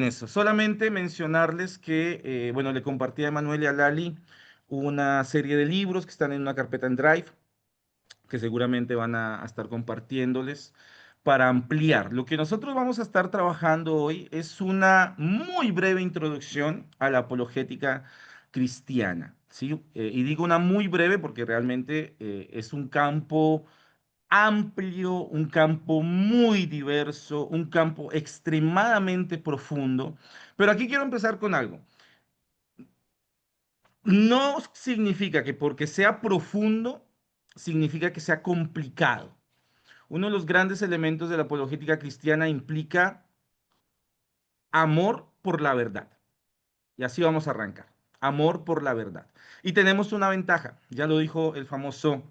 eso. Solamente mencionarles que, bueno, le compartí a Emanuel y a Lali una serie de libros que están en una carpeta en Drive, que seguramente van a estar compartiéndoles para ampliar. Lo que nosotros vamos a estar trabajando hoy es una muy breve introducción a la apologética cristiana, ¿sí? Y digo una muy breve porque realmente es un campo amplio, un campo muy diverso, un campo extremadamente profundo. Pero aquí quiero empezar con algo. No significa que porque sea profundo, significa que sea complicado. Uno de los grandes elementos de la apologética cristiana implica amor por la verdad. Y así vamos a arrancar. Amor por la verdad. Y tenemos una ventaja, ya lo dijo el famoso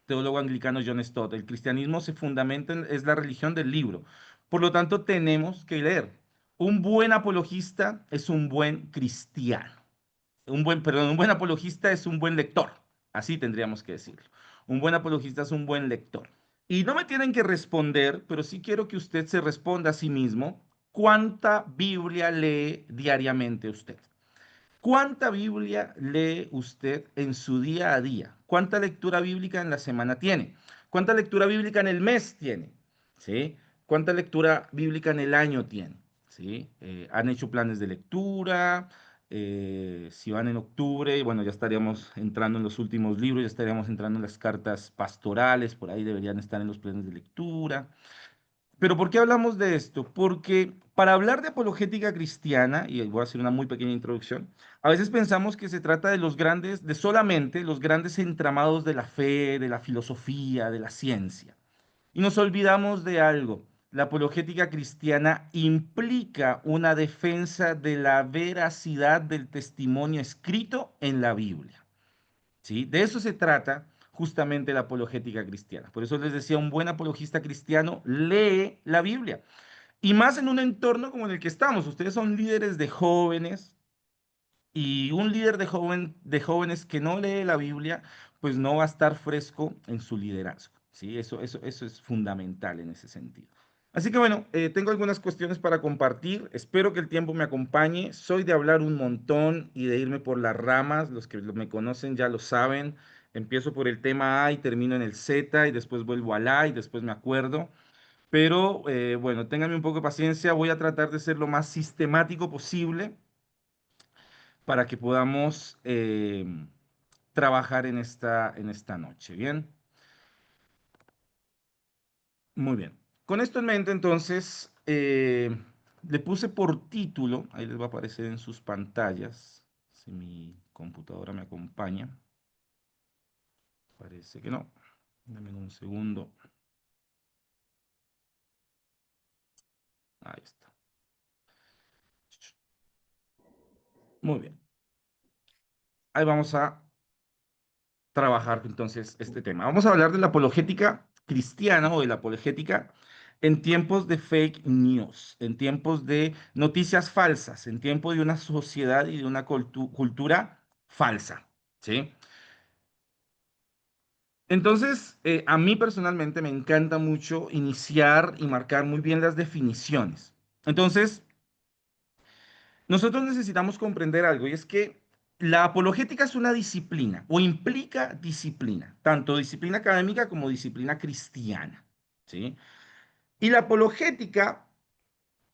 teólogo anglicano John Stott. El cristianismo se fundamenta es la religión del libro. Por lo tanto, tenemos que leer. Un buen apologista es un buen cristiano. Perdón, un buen apologista es un buen lector. Así tendríamos que decirlo. Un buen apologista es un buen lector. Y no me tienen que responder, pero sí quiero que usted se responda a sí mismo. ¿Cuánta Biblia lee diariamente usted? ¿Cuánta Biblia lee usted en su día a día? ¿Cuánta lectura bíblica en la semana tiene? ¿Cuánta lectura bíblica en el mes tiene? ¿Sí? ¿Cuánta lectura bíblica en el año tiene? ¿Sí? ¿Han hecho planes de lectura? Si van en octubre, bueno, ya estaríamos entrando en los últimos libros, ya estaríamos entrando en las cartas pastorales, por ahí deberían estar en los planes de lectura. Pero ¿por qué hablamos de esto? Porque para hablar de apologética cristiana, y voy a hacer una muy pequeña introducción, a veces pensamos que se trata de los grandes, de solamente los grandes entramados de la fe, de la filosofía, de la ciencia. Y nos olvidamos de algo. La apologética cristiana implica una defensa de la veracidad del testimonio escrito en la Biblia. ¿Sí? De eso se trata justamente la apologética cristiana. Por eso les decía, un buen apologista cristiano lee la Biblia. Y más en un entorno como en el que estamos. Ustedes son líderes de jóvenes y un líder de jóvenes que no lee la Biblia, pues no va a estar fresco en su liderazgo. ¿Sí? Eso es fundamental en ese sentido. Así que bueno, tengo algunas cuestiones para compartir. Espero que el tiempo me acompañe. Soy de hablar un montón y de irme por las ramas. Los que me conocen ya lo saben. Empiezo por el tema A y termino en el Z y después vuelvo al A y después me acuerdo. Pero bueno, ténganme un poco de paciencia. Voy a tratar de ser lo más sistemático posible para que podamos trabajar en esta noche. Bien, muy bien. Con esto en mente, entonces, le puse por título, ahí les va a aparecer en sus pantallas, si mi computadora me acompaña. Parece que no. Dame un segundo. Ahí está. Muy bien. Ahí vamos a trabajar entonces este tema. Vamos a hablar de la apologética cristiana o de la apologética en tiempos de fake news, en tiempos de noticias falsas, en tiempos de una sociedad y de una cultura falsa, ¿sí? Entonces, a mí personalmente me encanta mucho iniciar y marcar muy bien las definiciones. Entonces, nosotros necesitamos comprender algo y es que la apologética es una disciplina o implica disciplina, tanto disciplina académica como disciplina cristiana, ¿sí? Y la apologética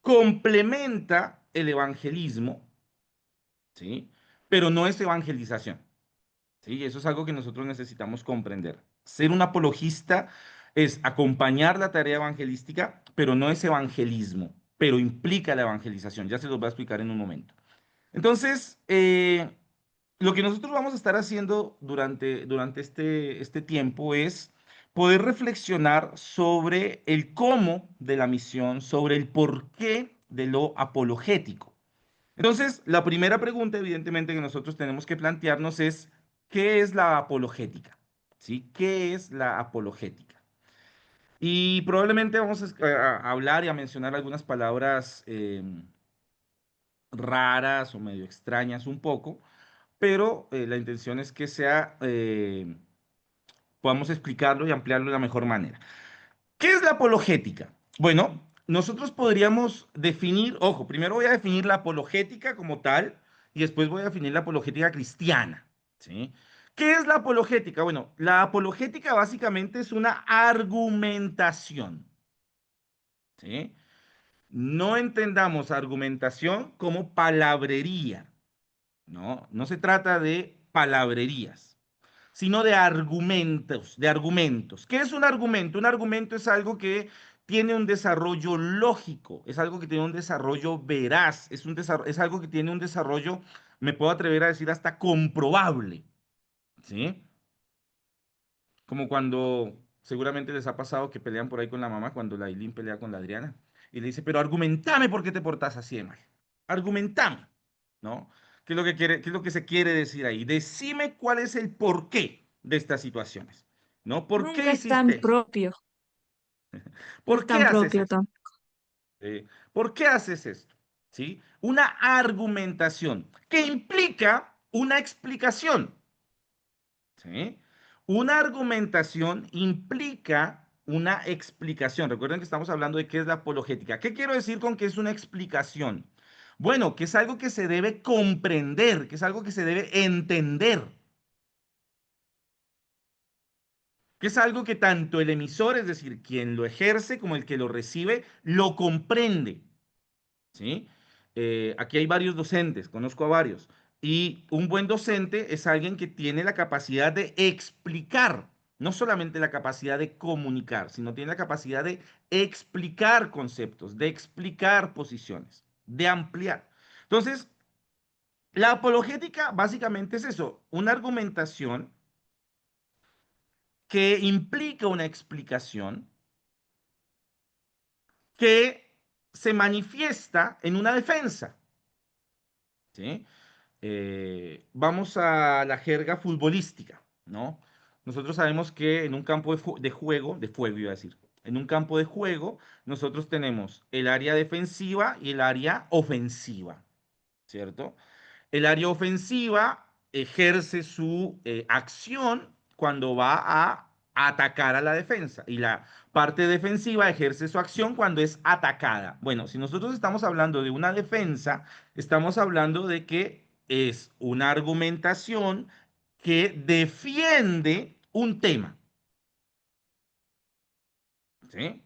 complementa el evangelismo, ¿sí? Pero no es evangelización, ¿sí? Eso es algo que nosotros necesitamos comprender. Ser un apologista es acompañar la tarea evangelística, pero no es evangelismo, pero implica la evangelización. Ya se los voy a explicar en un momento. Entonces, lo que nosotros vamos a estar haciendo durante este tiempo es poder reflexionar sobre el cómo de la misión, sobre el porqué de lo apologético. Entonces, la primera pregunta, evidentemente, que nosotros tenemos que plantearnos es, ¿qué es la apologética? ¿Sí? ¿Qué es la apologética? Y probablemente vamos a hablar y a mencionar algunas palabras raras o medio extrañas un poco, pero la intención es que podamos explicarlo y ampliarlo de la mejor manera. ¿Qué es la apologética? Bueno, nosotros podríamos definir, ojo, primero voy a definir la apologética como tal y después voy a definir la apologética cristiana, ¿sí? ¿Qué es la apologética? Bueno, la apologética básicamente es una argumentación, ¿sí? No entendamos argumentación como palabrería, ¿no? No se trata de palabrerías, sino de argumentos, de argumentos. ¿Qué es un argumento? Un argumento es algo que tiene un desarrollo lógico, es algo que tiene un desarrollo veraz, es algo que tiene un desarrollo, me puedo atrever a decir, hasta comprobable, ¿sí? Como cuando seguramente les ha pasado que pelean por ahí con la mamá, cuando la Aileen pelea con la Adriana, y le dice, pero argumentame por qué te portas así de mal. Argumentame, ¿no? ¿Qué es lo que quiere, qué es lo que se quiere decir ahí? Decime cuál es el porqué de estas situaciones, ¿no? ¿Por qué Nunca es tan hiciste esto? propio, no es ¿Por qué tan haces propio esto? tan. ¿Por qué haces esto? ¿Sí? Una argumentación que implica una explicación. ¿Sí? Una argumentación implica una explicación. Recuerden que estamos hablando de qué es la apologética. ¿Qué quiero decir con que es una explicación? Bueno, que es algo que se debe comprender, que es algo que se debe entender, que es algo que tanto el emisor, es decir, quien lo ejerce, como el que lo recibe, lo comprende. ¿Sí? Aquí hay varios docentes, conozco a varios, y un buen docente es alguien que tiene la capacidad de explicar, no solamente la capacidad de comunicar, sino tiene la capacidad de explicar conceptos, de explicar posiciones, de ampliar. Entonces, la apologética básicamente es eso, una argumentación que implica una explicación que se manifiesta en una defensa. ¿Sí? Vamos a la jerga futbolística, ¿no? Nosotros sabemos que en un campo de juego, de fuego iba a decir, en un campo de juego, nosotros tenemos el área defensiva y el área ofensiva, ¿cierto? El área ofensiva ejerce su acción cuando va a atacar a la defensa y la parte defensiva ejerce su acción cuando es atacada. Bueno, si nosotros estamos hablando de una defensa, estamos hablando de que es una argumentación que defiende un tema, ¿sí?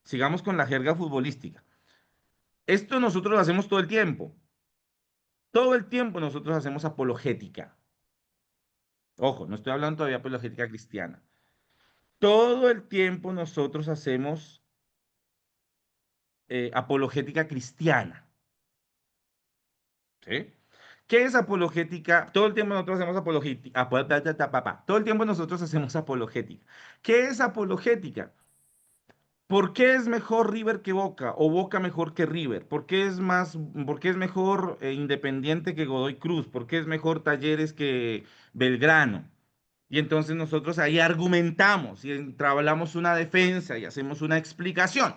Sigamos con la jerga futbolística. Esto nosotros lo hacemos todo el tiempo. Todo el tiempo nosotros hacemos apologética. Ojo, no estoy hablando todavía de apologética cristiana. Todo el tiempo nosotros hacemos apologética cristiana. ¿Sí? ¿Qué es apologética? Todo el tiempo nosotros hacemos apologética. Todo el tiempo nosotros hacemos apologética. ¿Qué es apologética? ¿Por qué es mejor River que Boca o Boca mejor que River? ¿Por qué es mejor Independiente que Godoy Cruz? ¿Por qué es mejor Talleres que Belgrano? Y entonces nosotros ahí argumentamos y entablamos una defensa y hacemos una explicación.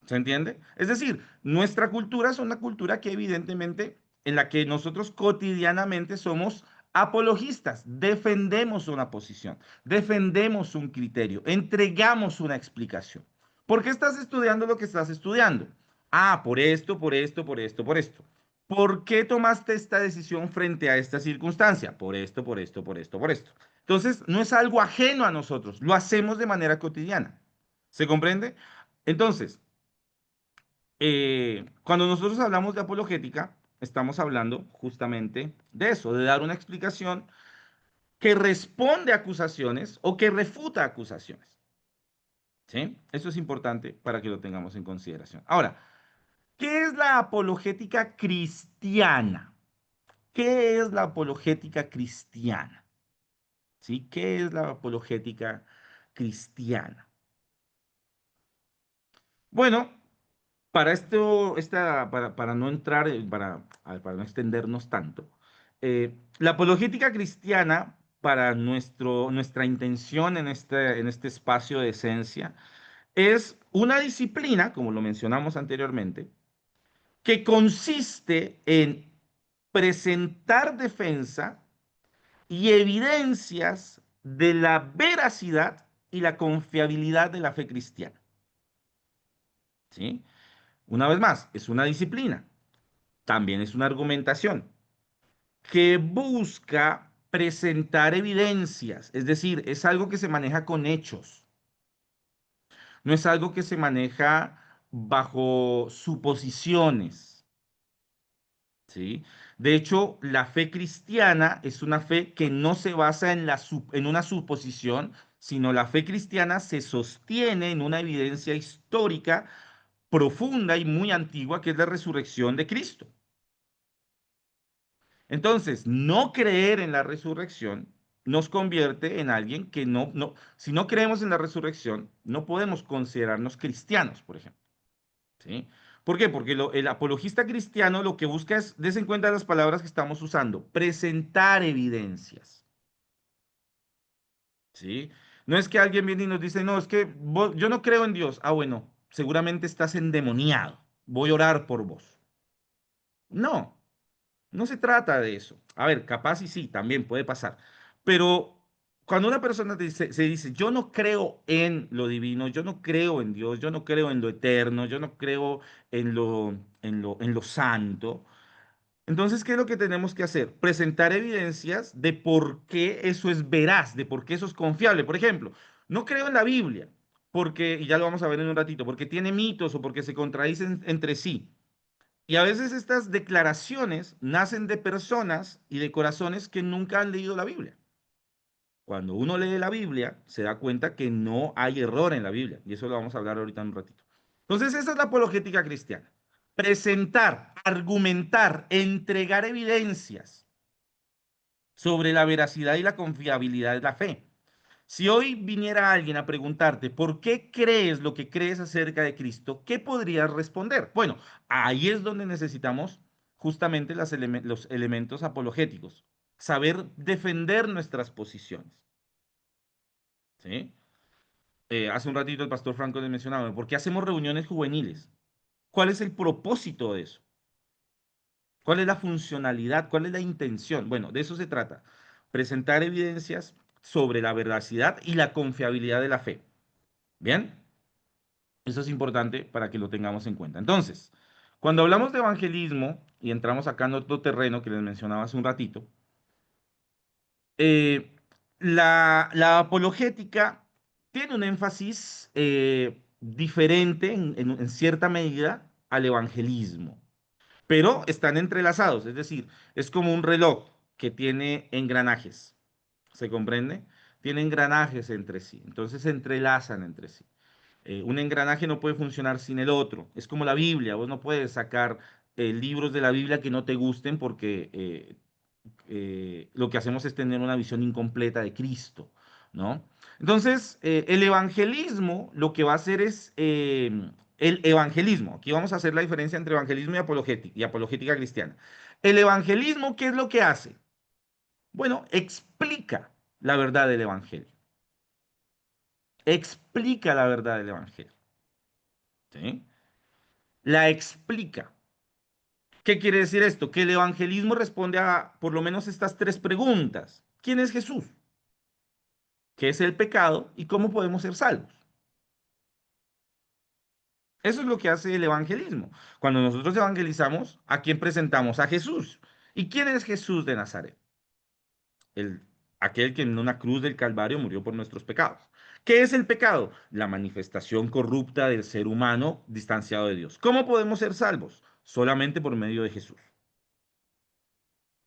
¿Se entiende? Es decir, nuestra cultura es una cultura que evidentemente en la que nosotros cotidianamente somos apologistas, defendemos una posición, defendemos un criterio, entregamos una explicación. ¿Por qué estás estudiando lo que estás estudiando? Ah, por esto, por esto, por esto, por esto. ¿Por qué tomaste esta decisión frente a esta circunstancia? Por esto, por esto, por esto, por esto. Entonces, no es algo ajeno a nosotros, lo hacemos de manera cotidiana. ¿Se comprende? Entonces, cuando nosotros hablamos de apologética, estamos hablando justamente de eso, de dar una explicación que responde a acusaciones o que refuta acusaciones. ¿Sí? Eso es importante para que lo tengamos en consideración. Ahora, ¿qué es la apologética cristiana? ¿Qué es la apologética cristiana? ¿Sí? ¿Qué es la apologética cristiana? Bueno, para esto, para no entrar, para no extendernos tanto, la apologética cristiana, para nuestra intención en este espacio de esencia, es una disciplina, como lo mencionamos anteriormente, que consiste en presentar defensa y evidencias de la veracidad y la confiabilidad de la fe cristiana. ¿sí? Una vez más, es una disciplina, también es una argumentación que busca presentar evidencias, es decir, es algo que se maneja con hechos, no es algo que se maneja bajo suposiciones, ¿sí? De hecho, la fe cristiana es una fe que no se basa en en una suposición, sino la fe cristiana se sostiene en una evidencia histórica profunda y muy antigua, que es la resurrección de Cristo. Entonces, no creer en la resurrección nos convierte en alguien que si no creemos en la resurrección, no podemos considerarnos cristianos, por ejemplo, ¿sí? ¿Por qué? Porque el apologista cristiano lo que busca es, des en cuenta las palabras que estamos usando, presentar evidencias, ¿sí? No es que alguien viene y nos dice, no, es que yo no creo en Dios. Ah, bueno, seguramente estás endemoniado. Voy a orar por vos. No, no se trata de eso. A ver, capaz y sí, también puede pasar. Pero cuando una persona se dice, yo no creo en lo divino, yo no creo en Dios, yo no creo en lo eterno, yo no creo en lo santo, entonces, ¿qué es lo que tenemos que hacer? Presentar evidencias de por qué eso es veraz, de por qué eso es confiable. Por ejemplo, no creo en la Biblia, porque, y ya lo vamos a ver en un ratito, porque tiene mitos o porque se contradicen entre sí. Y a veces estas declaraciones nacen de personas y de corazones que nunca han leído la Biblia. Cuando uno lee la Biblia, se da cuenta que no hay error en la Biblia. Y eso lo vamos a hablar ahorita en un ratito. Entonces, esa es la apologética cristiana. Presentar, argumentar, entregar evidencias sobre la veracidad y la confiabilidad de la fe. Si hoy viniera alguien a preguntarte por qué crees lo que crees acerca de Cristo, ¿qué podrías responder? Bueno, ahí es donde necesitamos justamente los elementos apologéticos, saber defender nuestras posiciones, ¿sí? Hace un ratito el pastor Franco les mencionaba, ¿por qué hacemos reuniones juveniles? ¿Cuál es el propósito de eso? ¿Cuál es la funcionalidad? ¿Cuál es la intención? Bueno, de eso se trata. Presentar evidencias sobre la veracidad y la confiabilidad de la fe. ¿Bien? Eso es importante para que lo tengamos en cuenta. Entonces, cuando hablamos de evangelismo y entramos acá en otro terreno que les mencionaba hace un ratito, eh, la apologética tiene un énfasis diferente en cierta medida al evangelismo, pero están entrelazados, es decir, es como un reloj que tiene engranajes, ¿se comprende? Tiene engranajes entre sí, entonces se entrelazan entre sí. Un engranaje no puede funcionar sin el otro. Es como la Biblia. Vos no puedes sacar libros de la Biblia que no te gusten porque lo que hacemos es tener una visión incompleta de Cristo, ¿no? Entonces, el evangelismo lo que va a hacer es el evangelismo. Aquí vamos a hacer la diferencia entre evangelismo y apologética cristiana. El evangelismo, ¿qué es lo que hace? Bueno, explica la verdad del evangelio. Explica la verdad del evangelio. ¿Sí? La explica. ¿Qué quiere decir esto? Que el evangelismo responde a por lo menos estas tres preguntas. ¿Quién es Jesús? ¿Qué es el pecado? ¿Y cómo podemos ser salvos? Eso es lo que hace el evangelismo. Cuando nosotros evangelizamos, ¿a quién presentamos? A Jesús. ¿Y quién es Jesús de Nazaret? El, aquel que en una cruz del Calvario murió por nuestros pecados. ¿Qué es el pecado? La manifestación corrupta del ser humano distanciado de Dios. ¿Cómo podemos ser salvos? Solamente por medio de Jesús.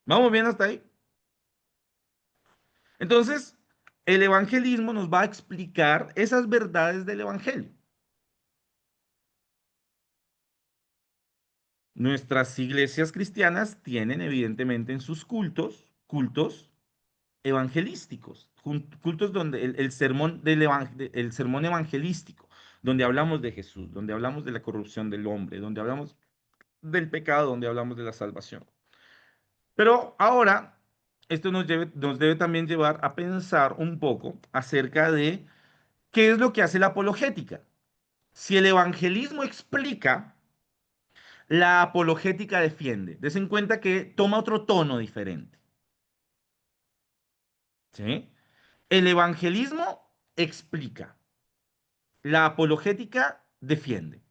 ¿Vamos bien hasta ahí? Entonces, el evangelismo nos va a explicar esas verdades del evangelio. Nuestras iglesias cristianas tienen evidentemente en sus cultos evangelísticos, cultos donde el sermón el sermón evangelístico, donde hablamos de Jesús, donde hablamos de la corrupción del hombre, donde hablamos del pecado, donde hablamos de la salvación. Pero ahora, esto nos debe también llevar a pensar un poco acerca de qué es lo que hace la apologética. Si el evangelismo explica, la apologética defiende. Des en cuenta que toma otro tono diferente. ¿Sí? El evangelismo explica. La apologética defiende.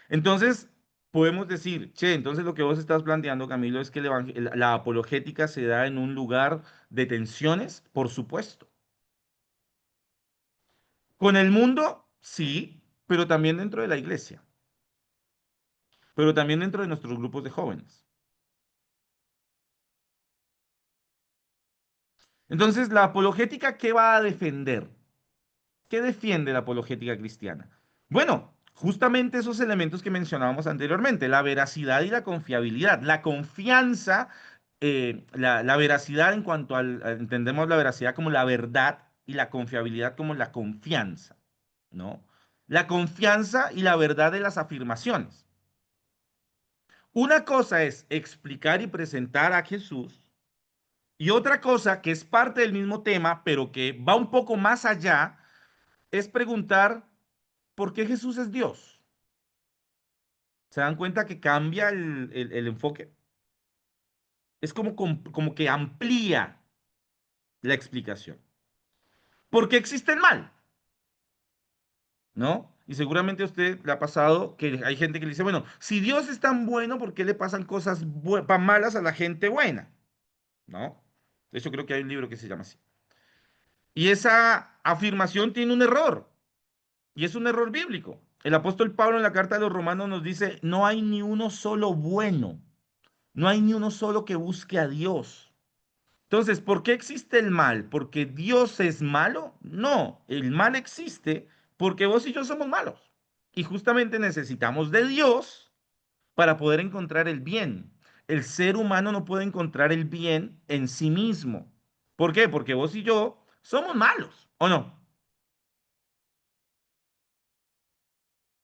Entonces, podemos decir, che, entonces lo que vos estás planteando, Camilo, es que la apologética se da en un lugar de tensiones, por supuesto. Con el mundo, sí, pero también dentro de la iglesia, pero también dentro de nuestros grupos de jóvenes. Entonces, la apologética, ¿qué va a defender? ¿Qué defiende la apologética cristiana? Bueno, justamente esos elementos que mencionábamos anteriormente, la veracidad y la confiabilidad. La confianza, la veracidad en cuanto entendemos la veracidad como la verdad y la confiabilidad como la confianza, ¿no? La confianza y la verdad de las afirmaciones. Una cosa es explicar y presentar a Jesús y otra cosa que es parte del mismo tema, pero que va un poco más allá, es preguntar ¿por qué Jesús es Dios? ¿Se dan cuenta que cambia el enfoque? Es como que amplía la explicación. ¿Por qué existe el mal? ¿No? Y seguramente a usted le ha pasado que hay gente que le dice, bueno, si Dios es tan bueno, ¿por qué le pasan cosas malas a la gente buena? ¿No? De hecho, creo que hay un libro que se llama así. Y esa afirmación tiene un error, y es un error bíblico. El apóstol Pablo en la carta de los Romanos nos dice, no hay ni uno solo bueno. No hay ni uno solo que busque a Dios. Entonces, ¿por qué existe el mal? ¿Porque Dios es malo? No, el mal existe porque vos y yo somos malos. Y justamente necesitamos de Dios para poder encontrar el bien. El ser humano no puede encontrar el bien en sí mismo. ¿Por qué? Porque vos y yo somos malos, ¿o no?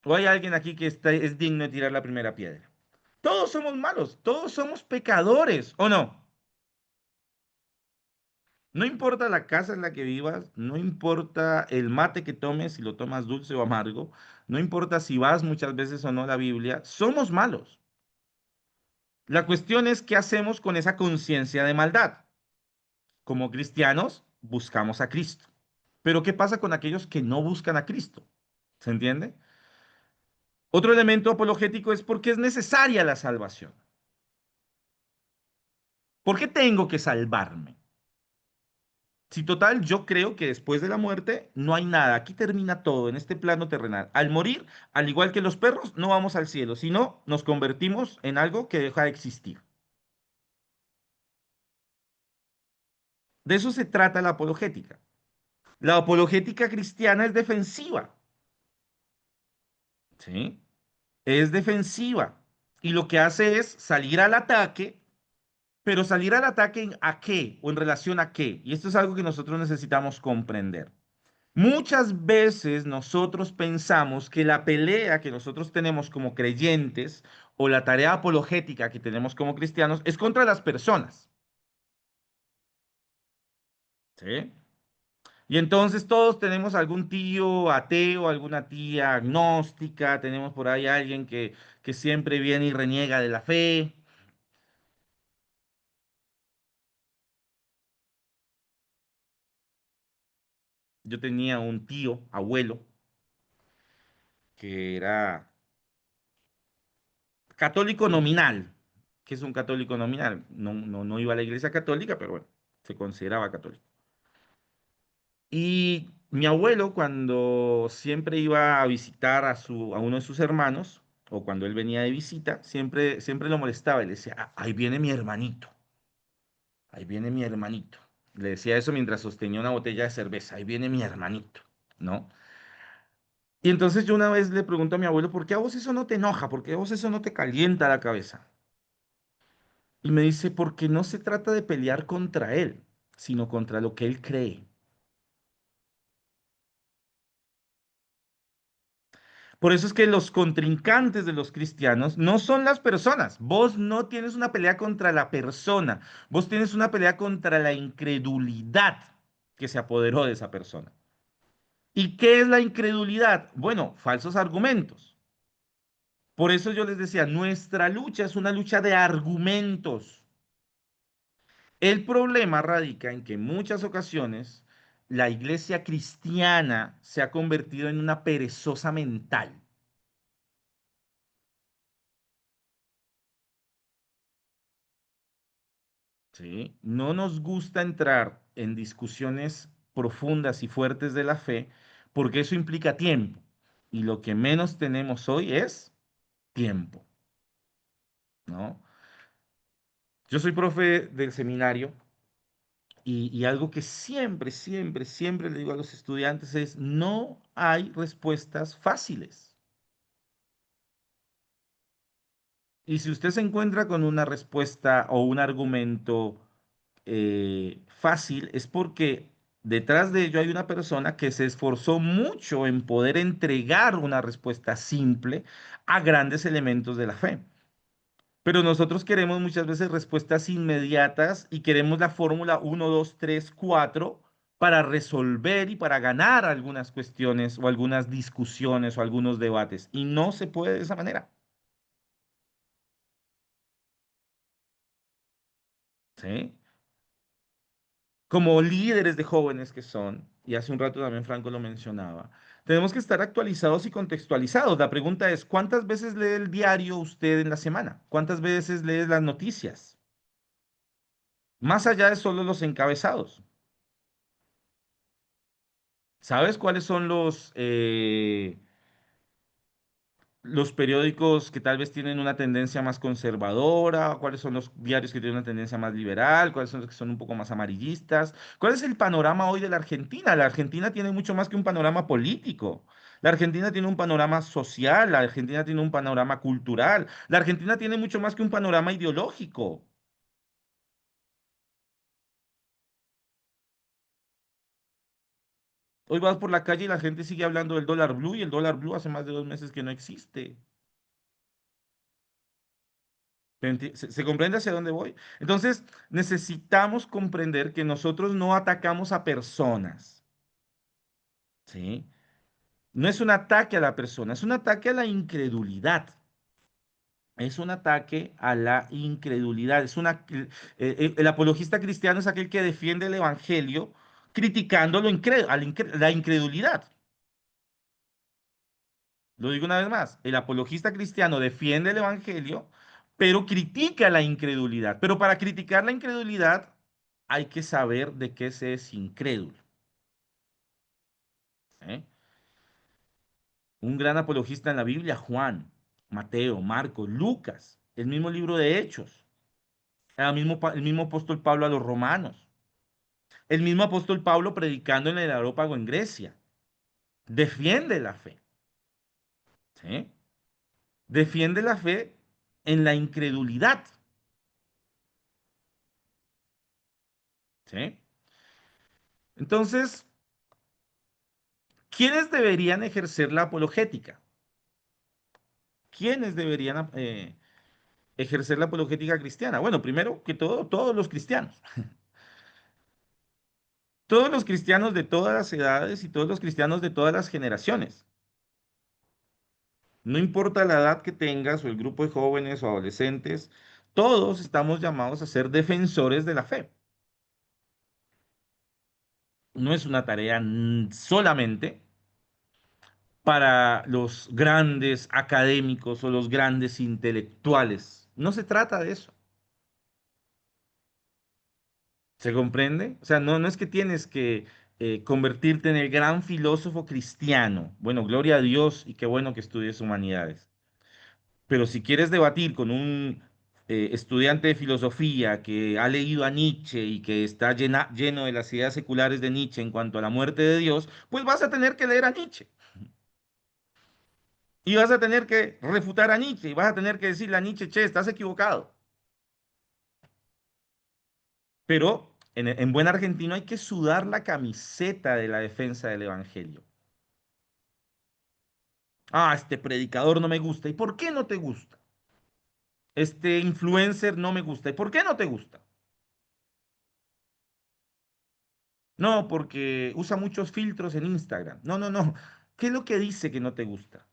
¿O hay alguien aquí que es digno de tirar la primera piedra? Todos somos malos, todos somos pecadores, ¿o no? No importa la casa en la que vivas, no importa el mate que tomes, si lo tomas dulce o amargo, no importa si vas muchas veces o no a la Biblia, somos malos. La cuestión es qué hacemos con esa conciencia de maldad. Como cristianos, buscamos a Cristo. Pero ¿qué pasa con aquellos que no buscan a Cristo? ¿Se entiende? Otro elemento apologético es por qué es necesaria la salvación. ¿Por qué tengo que salvarme? Si total, yo creo que después de la muerte no hay nada. Aquí termina todo en este plano terrenal. Al morir, al igual que los perros, no vamos al cielo, sino nos convertimos en algo que deja de existir. De eso se trata la apologética. La apologética cristiana es defensiva, ¿sí? Es defensiva. Y lo que hace es salir al ataque, pero salir al ataque ¿a qué? ¿O en relación a qué? Y esto es algo que nosotros necesitamos comprender. Muchas veces nosotros pensamos que la pelea que nosotros tenemos como creyentes o la tarea apologética que tenemos como cristianos es contra las personas, ¿sí? Y entonces todos tenemos algún tío ateo, alguna tía agnóstica, tenemos por ahí alguien que siempre viene y reniega de la fe. Yo tenía un tío, abuelo, que era católico nominal. ¿Qué es un católico nominal? No iba a la iglesia católica, pero bueno, se consideraba católico. Y mi abuelo, cuando siempre iba a visitar a uno de sus hermanos, o cuando él venía de visita, siempre lo molestaba y le decía, "Ah, ahí viene mi hermanito, ahí viene mi hermanito". Le decía eso mientras sostenía una botella de cerveza, ahí viene mi hermanito, ¿no? Y entonces yo una vez le pregunto a mi abuelo, ¿por qué a vos eso no te enoja? ¿Por qué a vos eso no te calienta la cabeza? Y me dice, porque no se trata de pelear contra él, sino contra lo que él cree. Por eso es que los contrincantes de los cristianos no son las personas. Vos no tienes una pelea contra la persona. Vos tienes una pelea contra la incredulidad que se apoderó de esa persona. ¿Y qué es la incredulidad? Bueno, falsos argumentos. Por eso yo les decía, nuestra lucha es una lucha de argumentos. El problema radica en que en muchas ocasiones la iglesia cristiana se ha convertido en una perezosa mental. ¿sí? No nos gusta entrar en discusiones profundas y fuertes de la fe porque eso implica tiempo. Y lo que menos tenemos hoy es tiempo, ¿no? Yo soy profe del seminario y algo que siempre, siempre, siempre le digo a los estudiantes es, no hay respuestas fáciles. Y si usted se encuentra con una respuesta o un argumento fácil, es porque detrás de ello hay una persona que se esforzó mucho en poder entregar una respuesta simple a grandes elementos de la fe. Pero nosotros queremos muchas veces respuestas inmediatas y queremos la fórmula uno 2 3 4 para resolver y para ganar algunas cuestiones o algunas discusiones o algunos debates. Y no se puede de esa manera. ¿Sí? Como líderes de jóvenes que son, y hace un rato también Franco lo mencionaba, tenemos que estar actualizados y contextualizados. La pregunta es, ¿cuántas veces lee el diario usted en la semana? ¿Cuántas veces lee las noticias? Más allá de solo los encabezados. ¿Sabes cuáles son los periódicos que tal vez tienen una tendencia más conservadora? ¿Cuáles son los diarios que tienen una tendencia más liberal? ¿Cuáles son los que son un poco más amarillistas? ¿Cuál es el panorama hoy de la Argentina? La Argentina tiene mucho más que un panorama político. La Argentina tiene un panorama social, la Argentina tiene un panorama cultural, la Argentina tiene mucho más que un panorama ideológico. Hoy vas por la calle y la gente sigue hablando del dólar blue y el dólar blue hace más de 2 meses que no existe. ¿Se comprende hacia dónde voy? Entonces, necesitamos comprender que nosotros no atacamos a personas, ¿sí? No es un ataque a la persona, es un ataque a la incredulidad. Es un ataque a la incredulidad. El apologista cristiano es aquel que defiende el evangelio criticando la incredulidad. Lo digo una vez más, el apologista cristiano defiende el evangelio, pero critica la incredulidad. Pero para criticar la incredulidad hay que saber de qué se es incrédulo. ¿Eh? Un gran apologista en la Biblia, Juan, Mateo, Marcos, Lucas, el mismo libro de Hechos, el mismo apóstol Pablo a los romanos, el mismo apóstol Pablo predicando en el Areópago en Grecia. Defiende la fe. ¿Sí? Defiende la fe en la incredulidad. ¿Sí? Entonces, ¿quiénes deberían ejercer la apologética? ¿Quiénes deberían ejercer la apologética cristiana? Bueno, primero que todo, todos los cristianos. Todos los cristianos de todas las edades y todos los cristianos de todas las generaciones. No importa la edad que tengas o el grupo de jóvenes o adolescentes, todos estamos llamados a ser defensores de la fe. No es una tarea solamente para los grandes académicos o los grandes intelectuales. No se trata de eso. ¿Se comprende? O sea, no es que tienes que convertirte en el gran filósofo cristiano. Bueno, gloria a Dios y qué bueno que estudies humanidades. Pero si quieres debatir con un estudiante de filosofía que ha leído a Nietzsche y que está lleno de las ideas seculares de Nietzsche en cuanto a la muerte de Dios, pues vas a tener que leer a Nietzsche. Y vas a tener que refutar a Nietzsche y vas a tener que decirle a Nietzsche, che, estás equivocado. Pero en buen argentino hay que sudar la camiseta de la defensa del evangelio. Ah, este predicador no me gusta. ¿Y por qué no te gusta? Este influencer no me gusta. ¿Y por qué no te gusta? No, porque usa muchos filtros en Instagram. No, no, no. ¿Qué es lo que dice que no te gusta?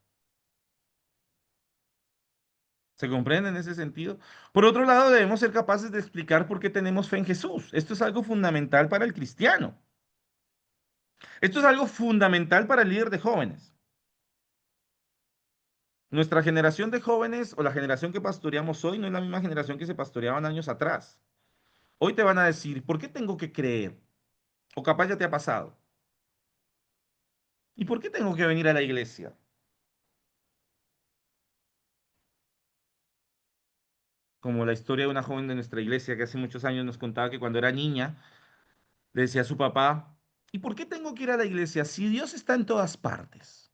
¿Se comprende en ese sentido? Por otro lado, debemos ser capaces de explicar por qué tenemos fe en Jesús. Esto es algo fundamental para el cristiano. Esto es algo fundamental para el líder de jóvenes. Nuestra generación de jóvenes o la generación que pastoreamos hoy no es la misma generación que se pastoreaban años atrás. Hoy te van a decir, ¿por qué tengo que creer? O capaz ya te ha pasado. ¿Y por qué tengo que venir a la iglesia? Como la historia de una joven de nuestra iglesia que hace muchos años nos contaba que cuando era niña le decía a su papá, ¿y por qué tengo que ir a la iglesia si Dios está en todas partes?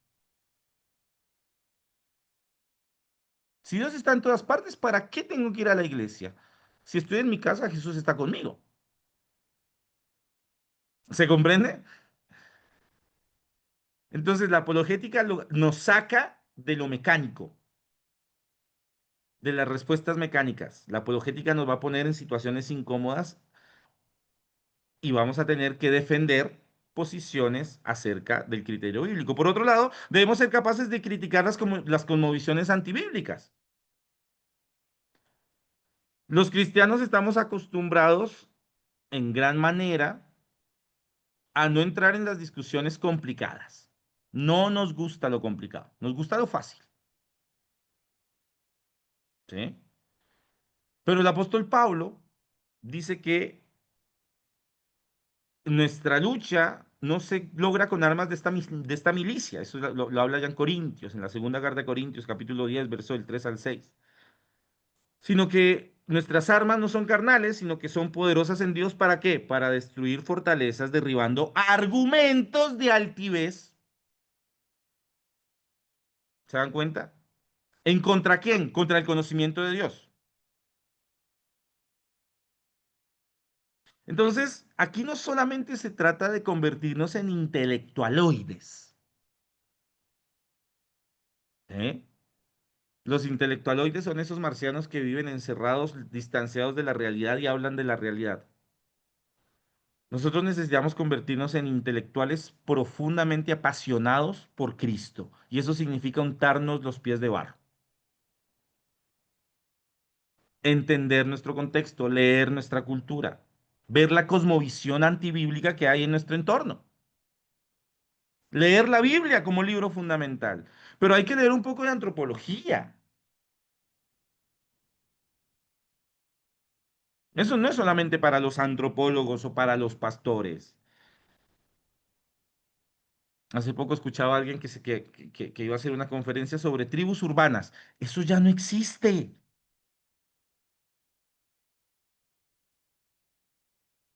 Si Dios está en todas partes, ¿para qué tengo que ir a la iglesia? Si estoy en mi casa, Jesús está conmigo. ¿Se comprende? Entonces la apologética nos saca de lo mecánico, de las respuestas mecánicas. La apologética nos va a poner en situaciones incómodas y vamos a tener que defender posiciones acerca del criterio bíblico. Por otro lado, debemos ser capaces de criticar las cosmovisiones antibíblicas. Los cristianos estamos acostumbrados en gran manera a no entrar en las discusiones complicadas. No nos gusta lo complicado, nos gusta lo fácil, ¿sí? Pero el apóstol Pablo dice que nuestra lucha no se logra con armas de esta milicia. Eso lo habla ya en Corintios, en la segunda carta de Corintios, capítulo 10, verso del 3 al 6. Sino que nuestras armas no son carnales, sino que son poderosas en Dios. ¿Para qué? Para destruir fortalezas, derribando argumentos de altivez. ¿Se dan cuenta? ¿En contra quién? Contra el conocimiento de Dios. Entonces, aquí no solamente se trata de convertirnos en intelectualoides, ¿eh? Los intelectualoides son esos marcianos que viven encerrados, distanciados de la realidad y hablan de la realidad. Nosotros necesitamos convertirnos en intelectuales profundamente apasionados por Cristo. Y eso significa untarnos los pies de barro. Entender nuestro contexto, leer nuestra cultura, ver la cosmovisión antibíblica que hay en nuestro entorno. Leer la Biblia como libro fundamental. Pero hay que leer un poco de antropología. Eso no es solamente para los antropólogos o para los pastores. Hace poco escuchaba a alguien que iba a hacer una conferencia sobre tribus urbanas. Eso ya no existe.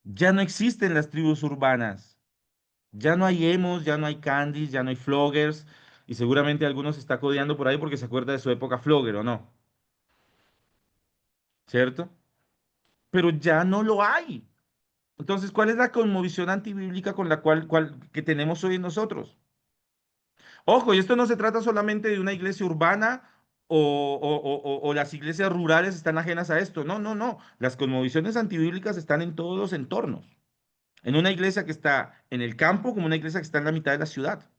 Ya no existen las tribus urbanas. Ya no hay emos, ya no hay candies, ya no hay floggers. Y seguramente algunos está codeando por ahí porque se acuerda de su época flogger, ¿o no? ¿Cierto? Pero ya no lo hay. Entonces, ¿cuál es la cosmovisión antibíblica con la que tenemos hoy en nosotros? Ojo, y esto no se trata solamente de una iglesia urbana o las iglesias rurales están ajenas a esto. No, no, no. Las cosmovisiones antibíblicas están en todos los entornos. En una iglesia que está en el campo como una iglesia que está en la mitad de la ciudad.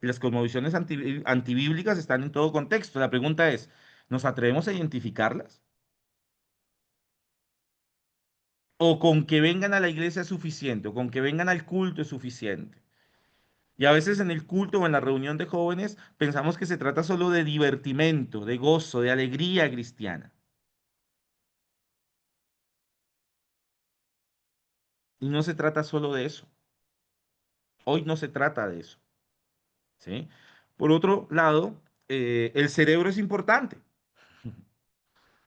Y las cosmovisiones antibíblicas están en todo contexto. La pregunta es, ¿nos atrevemos a identificarlas? ¿O con que vengan a la iglesia es suficiente? ¿O con que vengan al culto es suficiente? Y a veces en el culto o en la reunión de jóvenes pensamos que se trata solo de divertimento, de gozo, de alegría cristiana. Y no se trata solo de eso. Hoy no se trata de eso, ¿sí? Por otro lado, el cerebro es importante,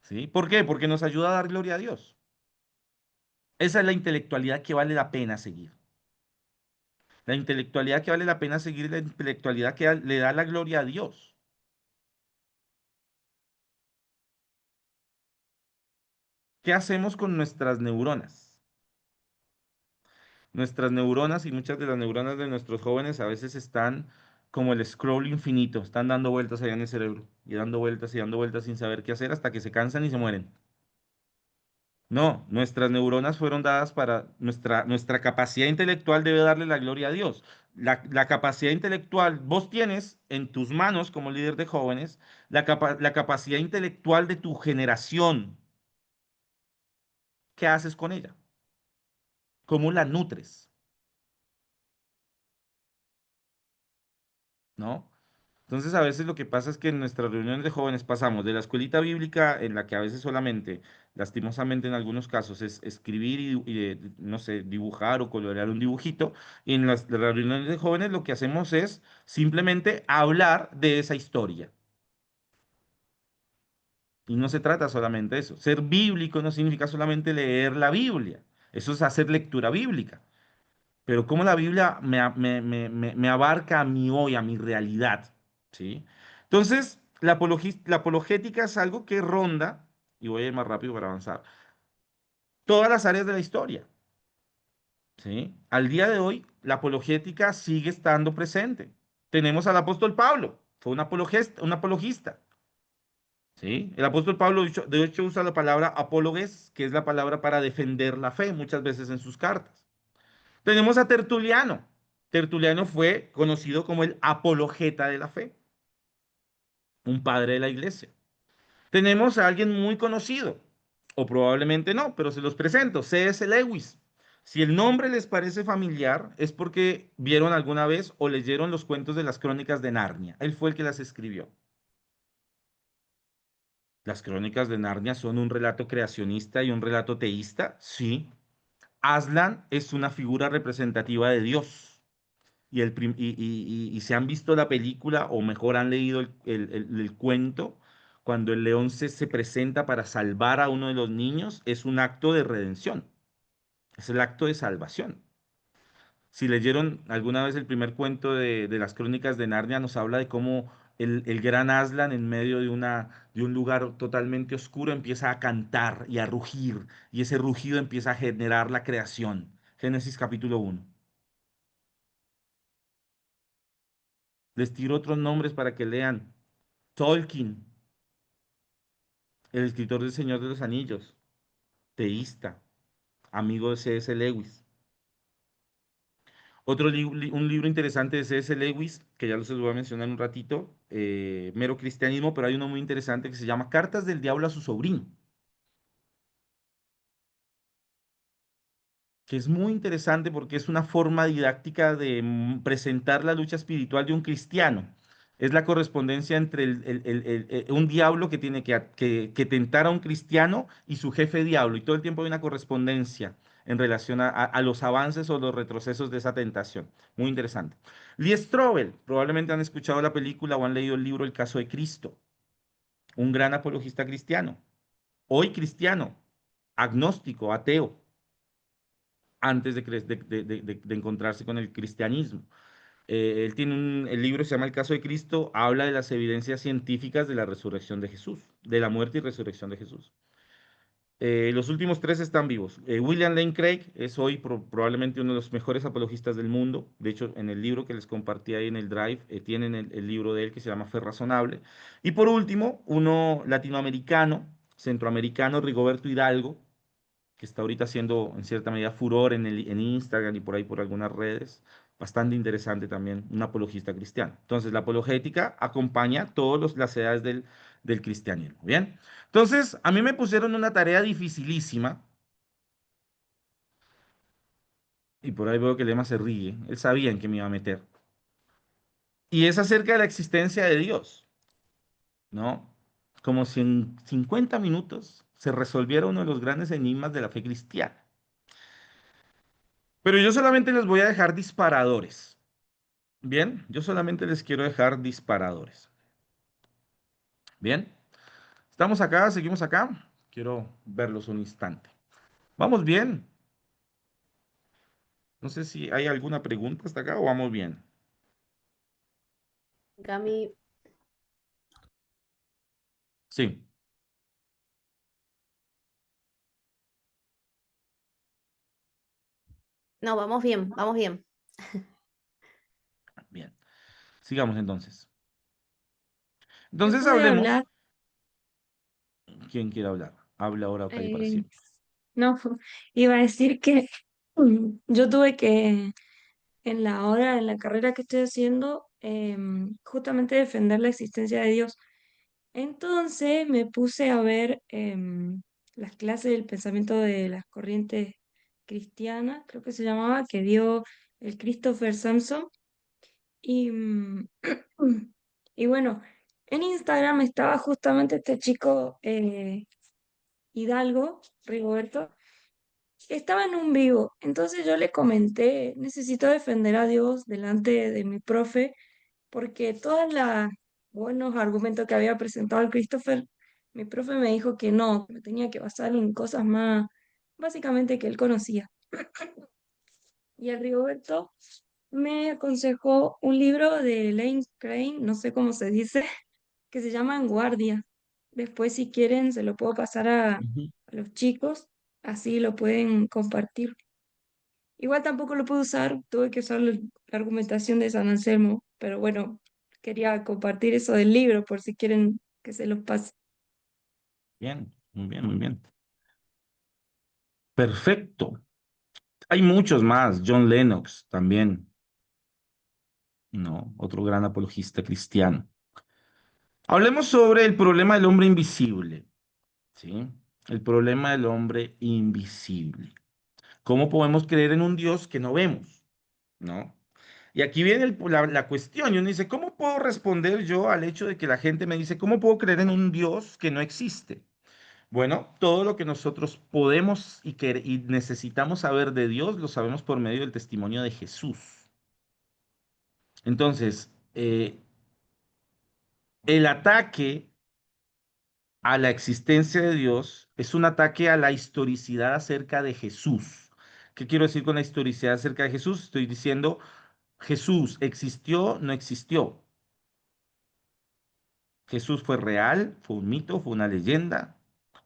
¿sí? ¿Por qué? Porque nos ayuda a dar gloria a Dios. Esa es la intelectualidad que vale la pena seguir. La intelectualidad que vale la pena seguir es la intelectualidad que le da la gloria a Dios. ¿Qué hacemos con nuestras neuronas? Nuestras neuronas y muchas de las neuronas de nuestros jóvenes a veces están como el scroll infinito, están dando vueltas allá en el cerebro y dando vueltas sin saber qué hacer hasta que se cansan y se mueren. No, nuestras neuronas fueron dadas para nuestra capacidad intelectual debe darle la gloria a Dios. La capacidad intelectual, vos tienes en tus manos como líder de jóvenes la capacidad intelectual de tu generación. ¿Qué haces con ella? ¿Cómo la nutres? ¿No? Entonces, a veces lo que pasa es que en nuestras reuniones de jóvenes pasamos de la escuelita bíblica, en la que a veces solamente, lastimosamente en algunos casos, es escribir y, no sé, dibujar o colorear un dibujito, y en las reuniones de jóvenes lo que hacemos es simplemente hablar de esa historia. Y no se trata solamente de eso. Ser bíblico no significa solamente leer la Biblia. Eso es hacer lectura bíblica. Pero cómo la Biblia me abarca a mí hoy, a mi realidad. ¿Sí? Entonces, la apologética es algo que ronda, y voy a ir más rápido para avanzar, todas las áreas de la historia. ¿Sí? Al día de hoy, la apologética sigue estando presente. Tenemos al apóstol Pablo, fue un apologista. ¿Sí? El apóstol Pablo, de hecho, usa la palabra apólogues, que es la palabra para defender la fe, muchas veces en sus cartas. Tenemos a Tertuliano. Tertuliano fue conocido como el apologeta de la fe, un padre de la iglesia. Tenemos a alguien muy conocido, o probablemente no, pero se los presento, C.S. Lewis. Si el nombre les parece familiar, es porque vieron alguna vez o leyeron los cuentos de las crónicas de Narnia. Él fue el que las escribió. Las crónicas de Narnia son un relato creacionista y un relato teísta, sí. Aslan es una figura representativa de Dios. Y se han visto la película, o mejor han leído el cuento, cuando el león se presenta para salvar a uno de los niños, es un acto de redención, es el acto de salvación. Si leyeron alguna vez el primer cuento de las crónicas de Narnia, nos habla de cómo el gran Aslan en medio de un lugar totalmente oscuro empieza a cantar y a rugir, y ese rugido empieza a generar la creación. Génesis capítulo 1. Les tiro otros nombres para que lean. Tolkien, el escritor del Señor de los Anillos, teísta, amigo de C.S. Lewis. Un libro interesante de C.S. Lewis, que ya se lo voy a mencionar en un ratito, mero cristianismo, pero hay uno muy interesante que se llama Cartas del Diablo a su sobrino, que es muy interesante porque es una forma didáctica de presentar la lucha espiritual de un cristiano. Es la correspondencia entre un diablo que tiene que tentar a un cristiano y su jefe diablo. Y todo el tiempo hay una correspondencia en relación a los avances o los retrocesos de esa tentación. Muy interesante. Lee Strobel, probablemente han escuchado la película o han leído el libro El caso de Cristo, un gran apologista cristiano. Hoy cristiano, agnóstico, ateo antes de encontrarse con el cristianismo. Él tiene el libro se llama El caso de Cristo, habla de las evidencias científicas de la resurrección de Jesús, de la muerte y resurrección de Jesús. Los últimos tres están vivos. William Lane Craig es hoy probablemente uno de los mejores apologistas del mundo. De hecho, en el libro que les compartí ahí en el Drive, tienen el libro de él que se llama Fe Razonable. Y por último, uno latinoamericano, centroamericano, Rigoberto Hidalgo, que está ahorita haciendo en cierta medida furor en Instagram y por ahí por algunas redes. Bastante interesante también, un apologista cristiano. Entonces, la apologética acompaña todas las edades del cristianismo. Bien, entonces a mí me pusieron una tarea dificilísima y por ahí veo que Lema se ríe. Él sabía en qué me iba a meter. Y es acerca de la existencia de Dios, ¿no? Como si en 50 minutos se resolviera uno de los grandes enigmas de la fe cristiana. Pero yo solamente les voy a dejar disparadores. Bien, yo solamente les quiero dejar disparadores. Bien, estamos acá, seguimos acá. Quiero verlos un instante. Vamos bien. No sé si hay alguna pregunta hasta acá o vamos bien. Cami, Sí, no, vamos bien, vamos bien. bien. Sigamos entonces. Yo Entonces pude hablar, hablemos. ¿Quién quiere hablar? Habla ahora o calle para eh, siempre. no, iba a decir que yo tuve que, en la carrera que estoy haciendo, justamente defender la existencia de Dios. Entonces me puse a ver las clases del pensamiento de las corrientes cristianas, creo que se llamaba, que dio el Christopher Samson. Y, Y bueno, en Instagram estaba justamente este chico Hidalgo, Rigoberto, estaba en un vivo. Entonces yo le comenté, necesito defender a Dios delante de mi profe, porque todos los buenos argumentos que había presentado el Christopher, mi profe me dijo que no, que me tenía que basar en cosas más, básicamente que él conocía. Y el Rigoberto me aconsejó un libro de Lane Crane, no sé cómo se dice, que se llama En Guardia. Después, si quieren, se lo puedo pasar a Ujú. los chicos, así lo pueden compartir. Igual tampoco lo pude usar, tuve que usar la argumentación de San Anselmo, pero bueno, quería compartir eso del libro por si quieren que se los pase. Bien, muy bien, muy bien. Perfecto. Hay muchos más. John Lennox también, ¿no? Otro gran apologista cristiano. Hablemos sobre el problema del hombre invisible, ¿sí? El problema del hombre invisible. ¿Cómo podemos creer en un Dios que no vemos? ¿No? Y aquí viene la cuestión, y uno dice, ¿cómo puedo responder yo al hecho de que la gente me dice, ¿cómo puedo creer en un Dios que no existe? Bueno, todo lo que nosotros podemos y necesitamos saber de Dios lo sabemos por medio del testimonio de Jesús. Entonces, el ataque a la existencia de Dios es un ataque a la historicidad acerca de Jesús. ¿Qué quiero decir con la historicidad acerca de Jesús? Estoy diciendo, Jesús existió, no existió. Jesús fue real, fue un mito, fue una leyenda,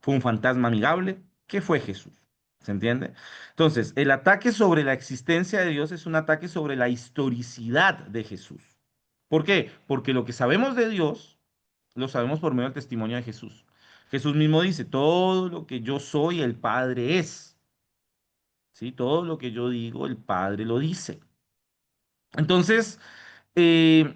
fue un fantasma amigable. ¿Qué fue Jesús? ¿Se entiende? Entonces, el ataque sobre la existencia de Dios es un ataque sobre la historicidad de Jesús. ¿Por qué? Porque lo que sabemos de Dios lo sabemos por medio del testimonio de Jesús. Jesús mismo dice, todo lo que yo soy, el Padre es. ¿Sí? Todo lo que yo digo, el Padre lo dice. Entonces, eh,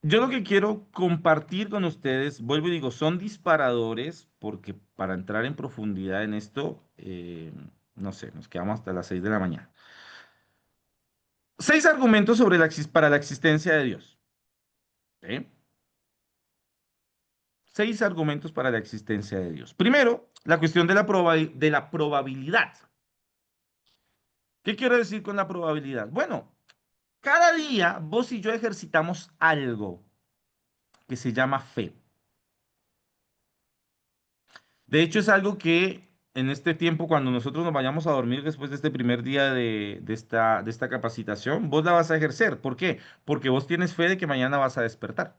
yo lo que quiero compartir con ustedes, vuelvo y digo, son disparadores, porque para entrar en profundidad en esto, no sé, nos quedamos hasta las 6 de la mañana. 6 argumentos sobre para la existencia de Dios. ¿Sí? 6 argumentos para la existencia de Dios. Primero, la cuestión de de la probabilidad. ¿Qué quiero decir con la probabilidad? Bueno, cada día vos y yo ejercitamos algo que se llama fe. De hecho, es algo que en este tiempo, cuando nosotros nos vayamos a dormir después de este primer día de esta capacitación, vos la vas a ejercer. ¿Por qué? Porque vos tienes fe de que mañana vas a despertar.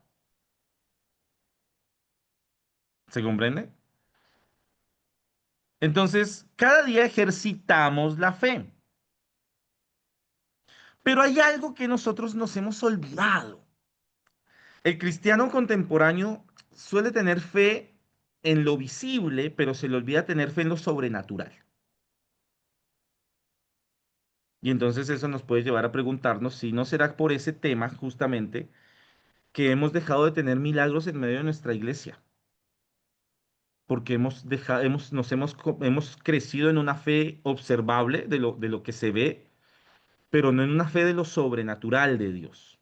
¿Se comprende? Entonces, cada día ejercitamos la fe. Pero hay algo que nosotros nos hemos olvidado. El cristiano contemporáneo suele tener fe en lo visible, pero se le olvida tener fe en lo sobrenatural. Y entonces eso nos puede llevar a preguntarnos si no será por ese tema justamente que hemos dejado de tener milagros en medio de nuestra iglesia, porque hemos dejado, hemos crecido en una fe observable de lo que se ve, pero no en una fe de lo sobrenatural de Dios.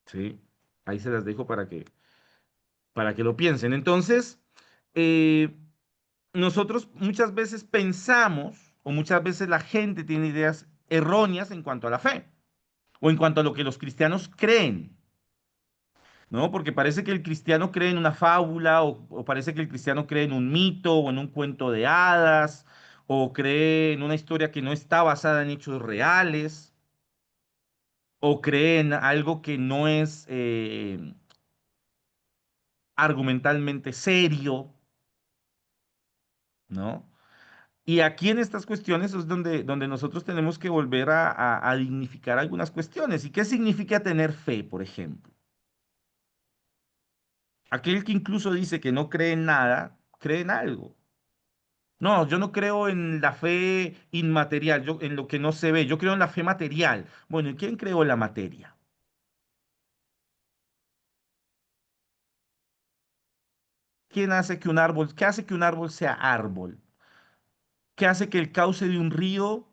¿Sí? Ahí se las dejo para que lo piensen. Entonces, eh, nosotros muchas veces pensamos, o muchas veces la gente tiene ideas erróneas en cuanto a la fe, o en cuanto a lo que los cristianos creen. ¿No? Porque parece que el cristiano cree en una fábula o parece que el cristiano cree en un mito o en un cuento de hadas o cree en una historia que no está basada en hechos reales o cree en algo que no es argumentalmente serio, ¿no? Y aquí en estas cuestiones es donde nosotros tenemos que volver a dignificar algunas cuestiones. ¿Y qué significa tener fe, por ejemplo? Aquel que incluso dice que no cree en nada, cree en algo. No, yo no creo en la fe inmaterial, yo en lo que no se ve, yo creo en la fe material. Bueno, ¿y quién creó la materia? ¿Quién hace que un árbol, qué hace que un árbol sea árbol? ¿Qué hace que el cauce de un río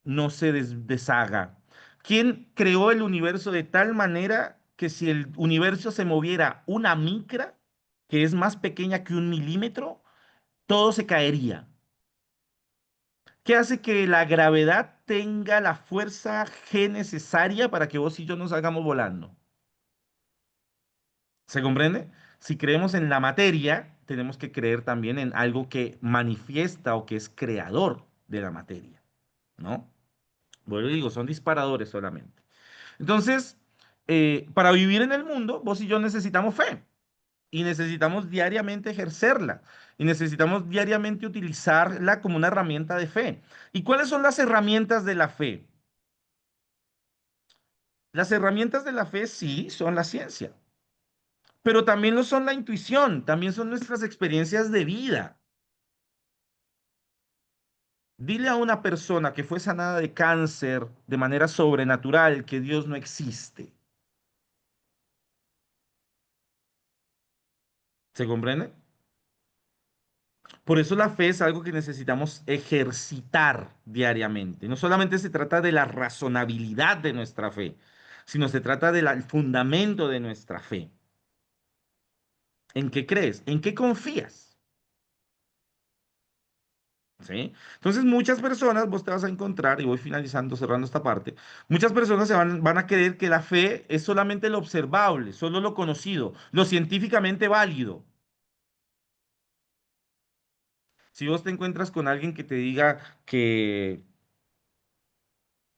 no se deshaga? ¿Quién creó el universo de tal manera que si el universo se moviera una micra, que es más pequeña que un milímetro, todo se caería? ¿Qué hace que la gravedad tenga la fuerza G necesaria para que vos y yo nos salgamos volando? ¿Se comprende? Si creemos en la materia, tenemos que creer también en algo que manifiesta o que es creador de la materia, ¿no? Bueno, digo, son disparadores solamente. Entonces, para vivir en el mundo, vos y yo necesitamos fe y necesitamos diariamente ejercerla y necesitamos diariamente utilizarla como una herramienta de fe. ¿Y cuáles son las herramientas de la fe? Las herramientas de la fe sí son la ciencia, pero también lo son la intuición, también son nuestras experiencias de vida. Dile a una persona que fue sanada de cáncer de manera sobrenatural que Dios no existe. ¿Se comprende? Por eso la fe es algo que necesitamos ejercitar diariamente. No solamente se trata de la razonabilidad de nuestra fe, sino se trata del fundamento de nuestra fe. ¿En qué crees? ¿En qué confías? ¿Sí? Entonces muchas personas, vos te vas a encontrar, y voy finalizando, cerrando esta parte, muchas personas van a creer que la fe es solamente lo observable, solo lo conocido, lo científicamente válido. Si vos te encuentras con alguien que te diga que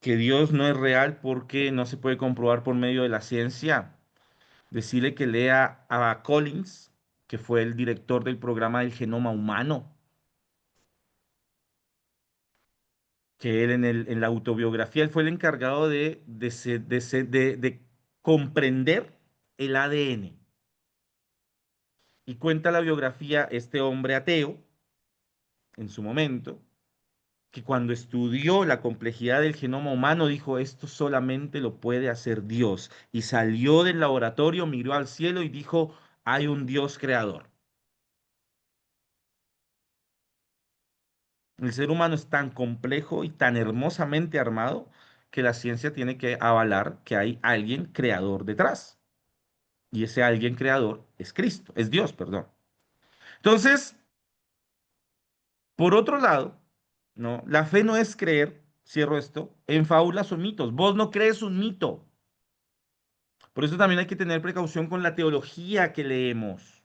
Dios no es real porque no se puede comprobar por medio de la ciencia, decirle que lea a Collins, que fue el director del programa del genoma humano, que él en la autobiografía, él fue el encargado de comprender el ADN. Y cuenta la biografía este hombre ateo, en su momento, que cuando estudió la complejidad del genoma humano dijo, esto solamente lo puede hacer Dios. Y salió del laboratorio, miró al cielo y dijo, hay un Dios creador. El ser humano es tan complejo y tan hermosamente armado que la ciencia tiene que avalar que hay alguien creador detrás. Y ese alguien creador es Cristo, es Dios, perdón. Entonces, por otro lado, ¿no? La fe no es creer, cierro esto, en fábulas o mitos. Vos no crees un mito. Por eso también hay que tener precaución con la teología que leemos.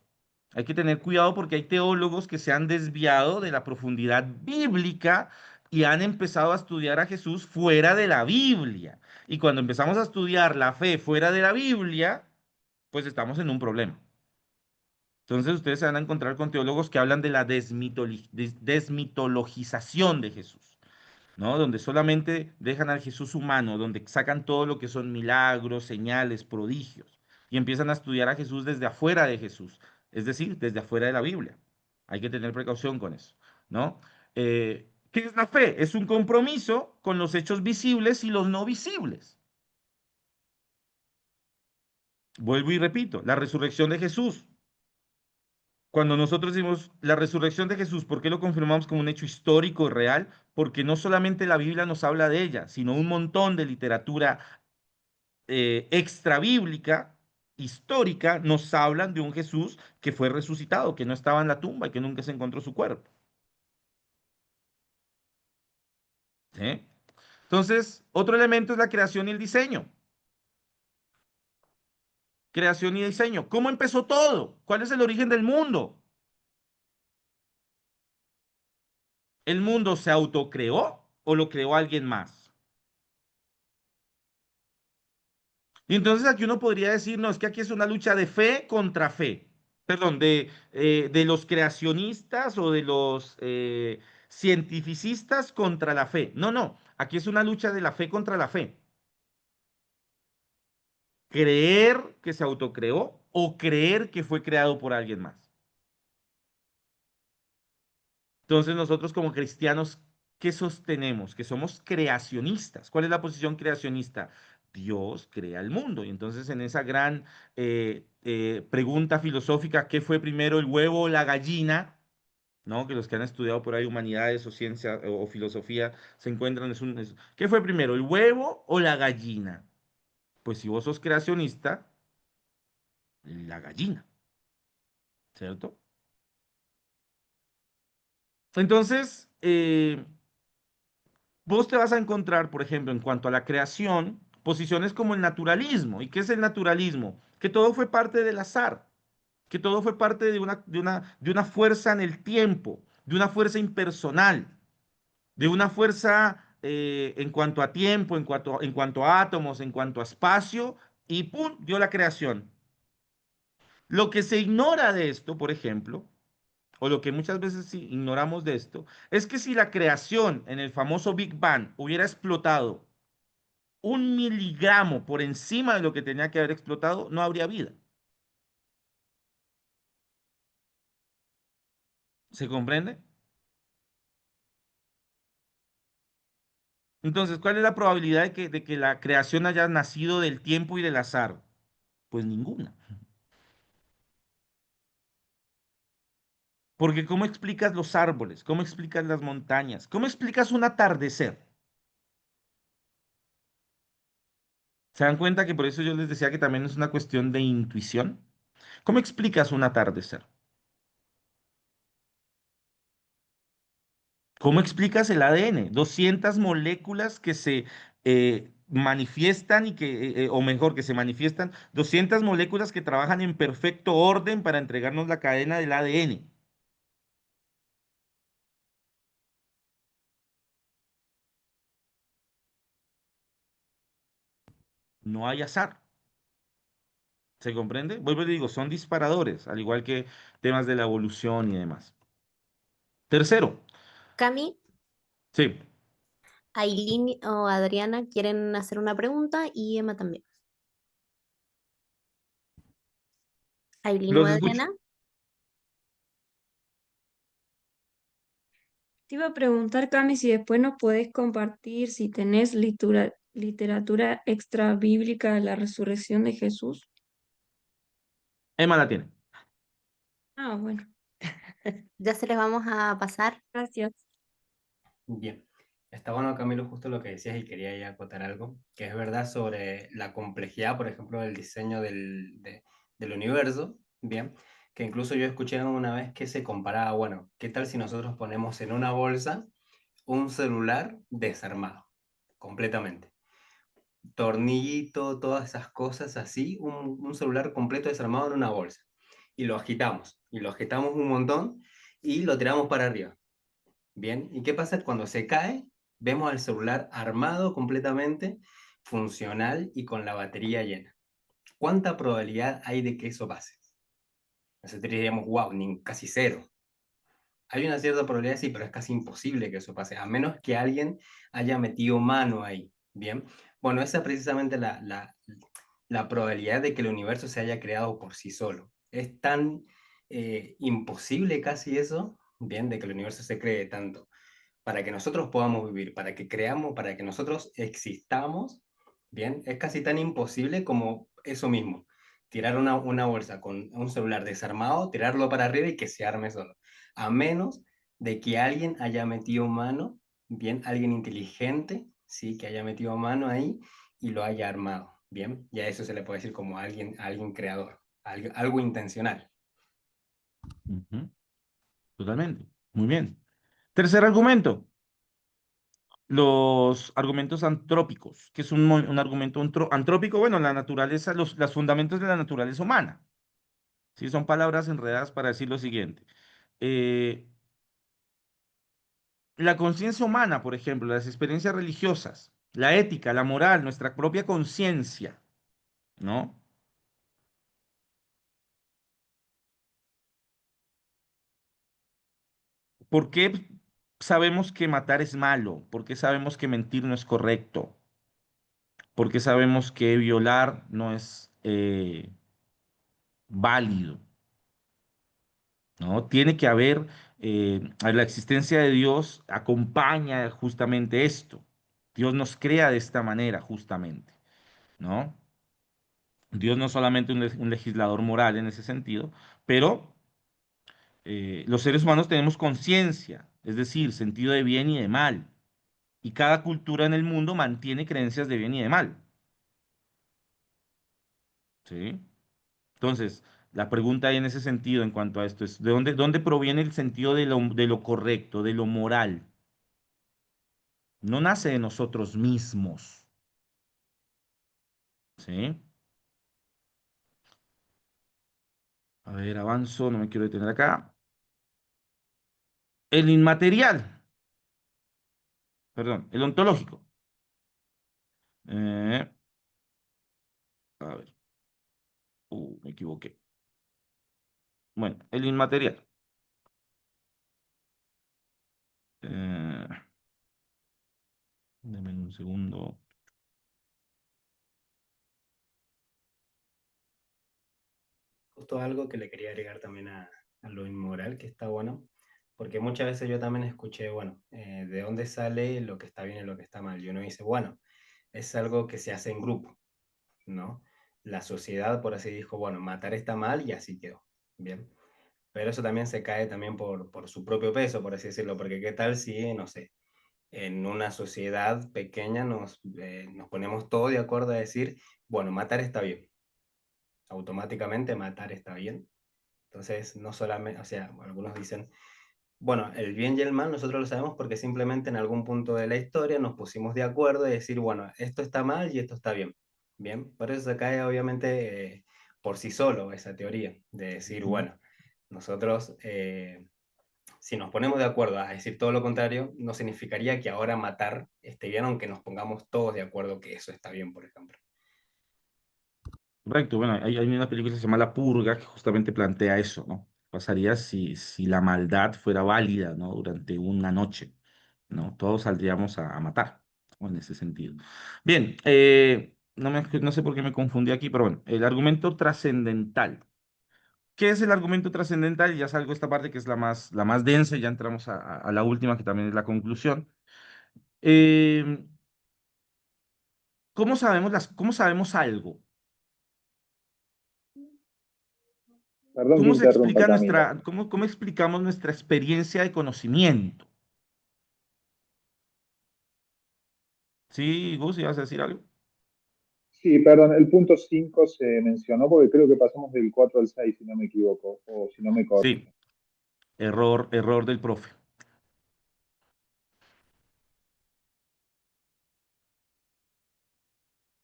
Hay que tener cuidado porque hay teólogos que se han desviado de la profundidad bíblica y han empezado a estudiar a Jesús fuera de la Biblia. Y cuando empezamos a estudiar la fe fuera de la Biblia, pues estamos en un problema. Entonces ustedes se van a encontrar con teólogos que hablan de la desmitologización de Jesús. ¿No? Donde solamente dejan al Jesús humano, donde sacan todo lo que son milagros, señales, prodigios, y empiezan a estudiar a Jesús desde afuera de Jesús, es decir, desde afuera de la Biblia. Hay que tener precaución con eso, ¿no? ¿Qué es la fe? Es un compromiso con los hechos visibles y los no visibles. Vuelvo y repito, la resurrección de Jesús. Cuando nosotros decimos la resurrección de Jesús, ¿por qué lo confirmamos como un hecho histórico y real? Porque no solamente la Biblia nos habla de ella, sino un montón de literatura extra bíblica, histórica, nos hablan de un Jesús que fue resucitado, que no estaba en la tumba y que nunca se encontró su cuerpo. ¿Sí? Entonces, otro elemento es la creación y el diseño. Creación y diseño. ¿Cómo empezó todo? ¿Cuál es el origen del mundo? ¿El mundo se autocreó o lo creó alguien más? Y entonces aquí uno podría decir, no, es que aquí es una lucha de fe contra fe. Perdón, de los creacionistas o de los cientificistas contra la fe. No, no, aquí es una lucha de la fe contra la fe. Creer que se autocreó o creer que fue creado por alguien más. Entonces nosotros como cristianos, ¿qué sostenemos? Que somos creacionistas. ¿Cuál es la posición creacionista? Dios crea el mundo. Y entonces en esa gran pregunta filosófica, ¿qué fue primero el huevo o la gallina? ¿no? Que los que han estudiado por ahí humanidades o ciencia o filosofía se encuentran ¿qué fue primero, el huevo o la gallina? Pues si vos sos creacionista, la gallina, ¿cierto? Entonces, vos te vas a encontrar, por ejemplo, en cuanto a la creación, posiciones como el naturalismo. ¿Y qué es el naturalismo? Que todo fue parte del azar, que todo fue parte de una fuerza en el tiempo, de una fuerza impersonal, de una fuerza en cuanto a tiempo, en cuanto a átomos, en cuanto a espacio, y ¡pum! Dio la creación. Lo que se ignora de esto, por ejemplo, o lo que muchas veces sí ignoramos de esto, es que si la creación en el famoso Big Bang hubiera explotado 1 miligramo por encima de lo que tenía que haber explotado, no habría vida. ¿Se comprende? Entonces, ¿cuál es la probabilidad de que la creación haya nacido del tiempo y del azar? Pues ninguna. Porque ¿cómo explicas los árboles? ¿Cómo explicas las montañas? ¿Cómo explicas un atardecer? ¿Se dan cuenta que por eso yo les decía que también es una cuestión de intuición? ¿Cómo explicas un atardecer? ¿Cómo explicas el ADN? 200 moléculas que se manifiestan o mejor, que se manifiestan, 200 moléculas que trabajan en perfecto orden para entregarnos la cadena del ADN. No hay azar. ¿Se comprende? Vuelvo y digo, son disparadores, al igual que temas de la evolución y demás. Tercero, Cami, sí, Aileen o Adriana quieren hacer una pregunta y Emma también. Aileen o los escucho. Adriana, Te iba a preguntar, Cami, si después nos podés compartir si tenés literatura extra bíblica de la resurrección de Jesús. Emma la tiene. Ah, bueno, ya se les vamos a pasar. gracias. Bien, está bueno Camilo justo lo que decías y quería ya acotar algo, que es verdad sobre la complejidad, por ejemplo, del diseño del universo, bien, que incluso yo escuché una vez que se comparaba, bueno, ¿qué tal si nosotros ponemos en una bolsa un celular desarmado, completamente? Tornillito, todas esas cosas así, un celular completo desarmado en una bolsa. Y lo agitamos un montón y lo tiramos para arriba. Bien, ¿y qué pasa cuando se cae? Vemos al celular armado completamente, funcional y con la batería llena. ¿Cuánta probabilidad hay de que eso pase? Nosotros diríamos, wow, ni casi cero. Hay una cierta probabilidad, sí, pero es casi imposible que eso pase, a menos que alguien haya metido mano ahí. Bien, bueno, esa es precisamente la probabilidad de que el universo se haya creado por sí solo. Es tan imposible casi eso, bien, de que el universo se cree tanto para que nosotros podamos vivir, para que creamos, para que nosotros existamos, bien, es casi tan imposible como eso mismo. Tirar una bolsa con un celular desarmado, tirarlo para arriba y que se arme solo. A menos de que alguien haya metido mano, bien, alguien inteligente, sí, que haya metido mano ahí y lo haya armado, bien. Y a eso se le puede decir como alguien creador, algo intencional. Ujú, totalmente. Muy bien. Tercer argumento. Los argumentos antrópicos, que es un argumento antrópico, bueno, la naturaleza, los fundamentos de la naturaleza humana. Sí, son palabras enredadas para decir lo siguiente. Eh, la conciencia humana, por ejemplo, las experiencias religiosas, la ética, la moral, nuestra propia conciencia, ¿no? ¿Por qué sabemos que matar es malo? ¿Por qué sabemos que mentir no es correcto? ¿Por qué sabemos que violar no es válido? ¿No? Tiene que haber, la existencia de Dios acompaña justamente esto. Dios nos crea de esta manera, justamente, ¿no? Dios no es solamente un legislador moral en ese sentido, pero Los seres humanos tenemos conciencia, es decir, sentido de bien y de mal. Y cada cultura en el mundo mantiene creencias de bien y de mal. ¿Sí? Entonces, la pregunta ahí en ese sentido en cuanto a esto es, ¿dónde proviene el sentido de lo correcto, de lo moral? No nace de nosotros mismos. ¿Sí? A ver, avanzo, no me quiero detener acá. El inmaterial, perdón, el ontológico. Eh, a ver, me equivoqué. Bueno, el inmaterial. Eh, Deme un segundo. Justo algo que le quería agregar también a lo inmoral, que está bueno, porque muchas veces yo también escuché, bueno, ¿de dónde sale lo que está bien y lo que está mal? Y uno dice, bueno, es algo que se hace en grupo, ¿no? La sociedad, por así dijo, bueno, matar está mal y así quedó, ¿bien? Pero eso también se cae también por su propio peso, por así decirlo, porque qué tal si, no sé, en una sociedad pequeña nos ponemos todos de acuerdo a decir, bueno, matar está bien, automáticamente matar está bien. Entonces, no solamente, o sea, algunos dicen, bueno, el bien y el mal nosotros lo sabemos porque simplemente en algún punto de la historia nos pusimos de acuerdo y decir, bueno, esto está mal y esto está bien. Bien, por eso se cae obviamente por sí solo esa teoría de decir, Ujú. bueno, nosotros si nos ponemos de acuerdo a decir todo lo contrario, no significaría que ahora matar esté bien, aunque nos pongamos todos de acuerdo que eso está bien, por ejemplo. Correcto, bueno, hay una película que se llama La Purga que justamente plantea eso, ¿no? Pasaría si la maldad fuera válida, ¿no? Durante una noche, ¿no? Todos saldríamos a matar, ¿no? En ese sentido. Bien, no sé por qué me confundí aquí, pero bueno, el argumento trascendental. ¿Qué es el argumento trascendental? Y ya salgo esta parte que es la más densa y ya entramos a la última, que también es la conclusión. Eh, ¿cómo sabemos algo? Perdón que ¿Cómo se interrumpa, explica Camilo. cómo explicamos nuestra experiencia de conocimiento? Sí, Gus, ¿ibas a decir algo? Sí, perdón, el punto 5 se mencionó porque creo que pasamos del 4 al 6 si no me equivoco, o si no me Sí, corrijo. error del profe.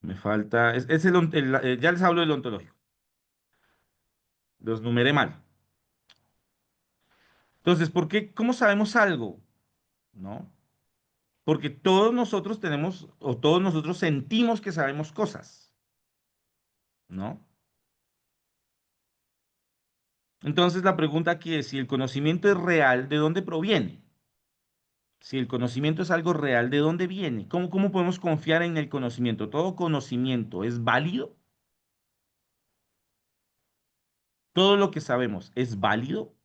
Me falta, ya les hablo del ontológico, los numeré mal. Entonces, cómo sabemos algo? ¿No? Porque todos nosotros tenemos, o todos nosotros sentimos que sabemos cosas, ¿no? Entonces la pregunta aquí es, si el conocimiento es real, ¿de dónde proviene? Si el conocimiento es algo real, ¿de dónde viene? ¿Cómo podemos confiar en el conocimiento? ¿Todo conocimiento es válido? ¿Todo lo que sabemos es válido?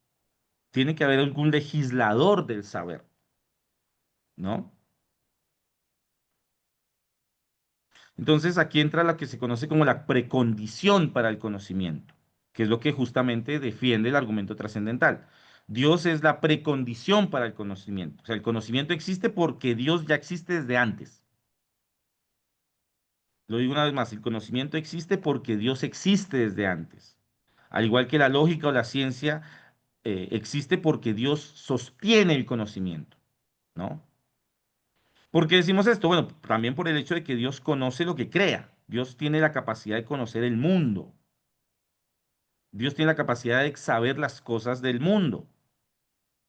Tiene que haber algún legislador del saber, ¿no? Entonces aquí entra la que se conoce como la precondición para el conocimiento, que es lo que justamente defiende el argumento trascendental. Dios es la precondición para el conocimiento. O sea, el conocimiento existe porque Dios ya existe desde antes. Lo digo una vez más, el conocimiento existe porque Dios existe desde antes. Al igual que la lógica o la ciencia existe porque Dios sostiene el conocimiento, ¿no? ¿Por qué decimos esto? Bueno, también por el hecho de que Dios conoce lo que crea. Dios tiene la capacidad de conocer el mundo. Dios tiene la capacidad de saber las cosas del mundo.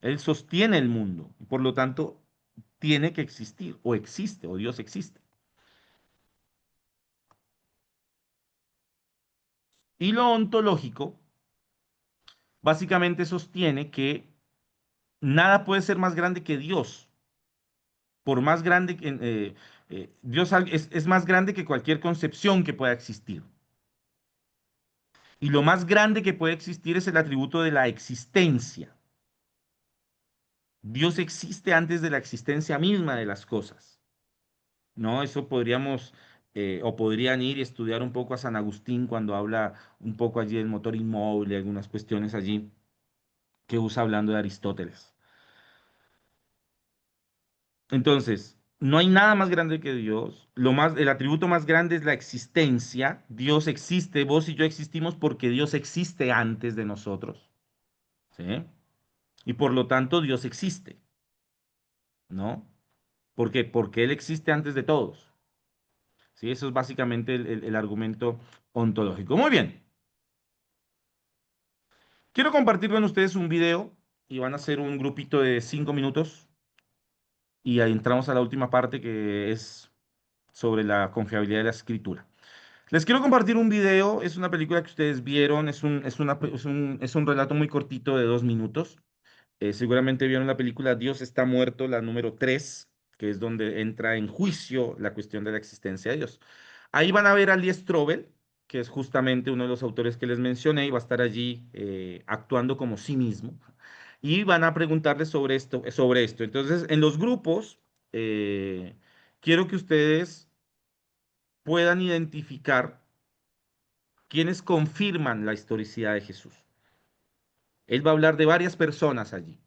Él sostiene el mundo y por lo tanto tiene que existir o existe o Dios existe. Y lo ontológico básicamente sostiene que nada puede ser más grande que Dios. Por más grande que Dios es más grande que cualquier concepción que pueda existir. Y lo más grande que puede existir es el atributo de la existencia. Dios existe antes de la existencia misma de las cosas, ¿no? Eso podríamos, o podrían ir y estudiar un poco a San Agustín cuando habla un poco allí del motor inmóvil, algunas cuestiones allí. que usa hablando de Aristóteles. Entonces, no hay nada más grande que Dios. El atributo más grande es la existencia. Dios existe, vos y yo existimos porque Dios existe antes de nosotros, ¿sí? Y por lo tanto Dios existe, ¿no? ¿Por qué? Porque Él existe antes de todos, ¿sí? Eso es básicamente el argumento ontológico. Muy bien. Quiero compartir con ustedes un video y van a ser un grupito de 5 minutos y ahí entramos a la última parte que es sobre la confiabilidad de la escritura. Les quiero compartir un video, es una película que ustedes vieron, es un relato muy cortito de 2 minutos. Seguramente vieron la película Dios está muerto, la número 3, que es donde entra en juicio la cuestión de la existencia de Dios. Ahí van a ver a Lee Strobel, que es justamente uno de los autores que les mencioné, y va a estar allí actuando como sí mismo. Y van a preguntarle sobre esto, sobre esto. Entonces, en los grupos, quiero que ustedes puedan identificar quienes confirman la historicidad de Jesús. Él va a hablar de varias personas allí,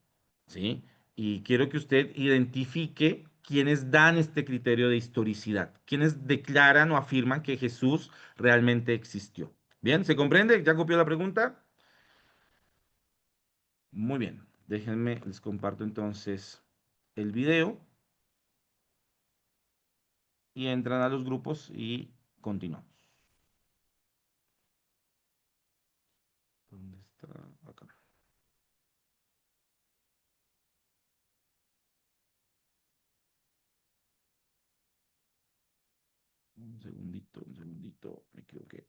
¿sí? Y quiero que usted identifique quienes dan este criterio de historicidad, quienes declaran o afirman que Jesús realmente existió. ¿Bien? ¿Se comprende? ¿Ya copió la pregunta? Muy bien. Déjenme, les comparto entonces el video y entran a los grupos y continuamos. ¿Dónde está? Acá. Un segundito, me equivoqué.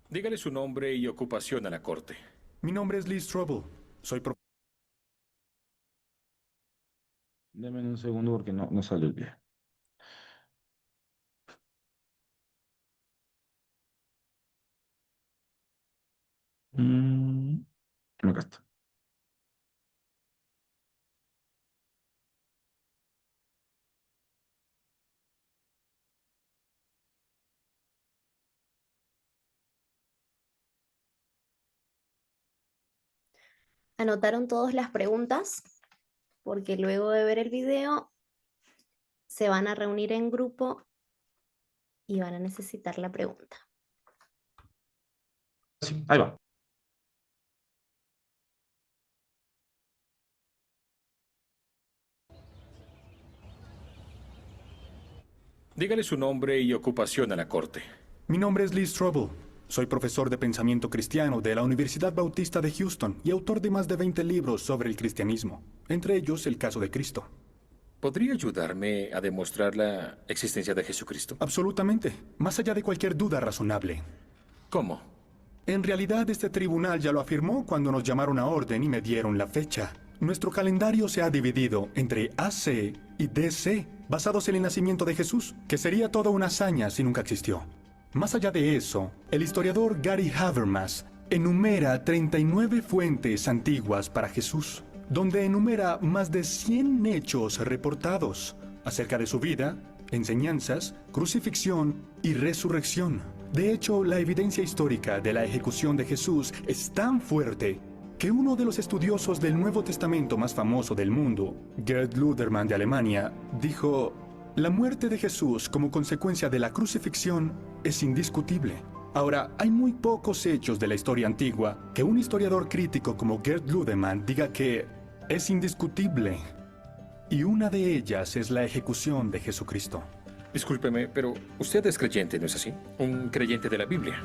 Dígale su nombre y ocupación a la corte. Mi nombre es Lee Strobel. Soy Deme un segundo porque no salió el video. Acá está. ¿Anotaron todas las preguntas? Porque luego de ver el video se van a reunir en grupo y van a necesitar la pregunta. Sí, ahí va. Dígale su nombre y ocupación a la corte. Mi nombre es Lee Strobel. Soy profesor de pensamiento cristiano de la Universidad Bautista de Houston y autor de más de 20 libros sobre el cristianismo, entre ellos El caso de Cristo. ¿Podría ayudarme a demostrar la existencia de Jesucristo? Absolutamente, más allá de cualquier duda razonable. ¿Cómo? En realidad, este tribunal ya lo afirmó cuando nos llamaron a orden y me dieron la fecha. Nuestro calendario se ha dividido entre AC y DC, basados en el nacimiento de Jesús, que sería toda una hazaña si nunca existió. Más allá de eso, el historiador Gary Habermas enumera 39 fuentes antiguas para Jesús, donde enumera más de 100 hechos reportados acerca de su vida, enseñanzas, crucifixión y resurrección. De hecho, la evidencia histórica de la ejecución de Jesús es tan fuerte que uno de los estudiosos del Nuevo Testamento más famoso del mundo, Gerd Ludermann de Alemania, dijo: la muerte de Jesús como consecuencia de la crucifixión es indiscutible. Ahora, hay muy pocos hechos de la historia antigua que un historiador crítico como Gerd Ludermann diga que es indiscutible. Y una de ellas es la ejecución de Jesucristo. Discúlpeme, pero usted es creyente, ¿no es así? Un creyente de la Biblia.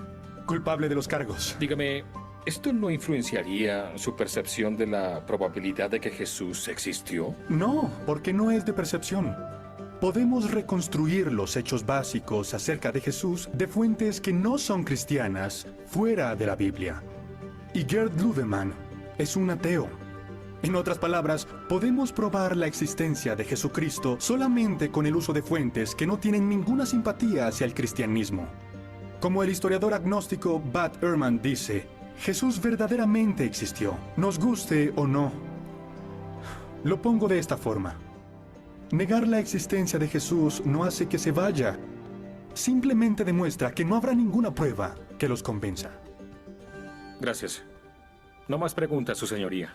Culpable de los cargos. Dígame, ¿esto no influenciaría su percepción de la probabilidad de que Jesús existió? No, porque no es de percepción. Podemos reconstruir los hechos básicos acerca de Jesús de fuentes que no son cristianas fuera de la Biblia. Y Gerd Ludemann es un ateo. En otras palabras, podemos probar la existencia de Jesucristo solamente con el uso de fuentes que no tienen ninguna simpatía hacia el cristianismo. Como el historiador agnóstico Bart Ehrman dice, Jesús verdaderamente existió, nos guste o no. Lo pongo de esta forma. Negar la existencia de Jesús no hace que se vaya. Simplemente demuestra que no habrá ninguna prueba que los convenza. Gracias. No más preguntas, su señoría.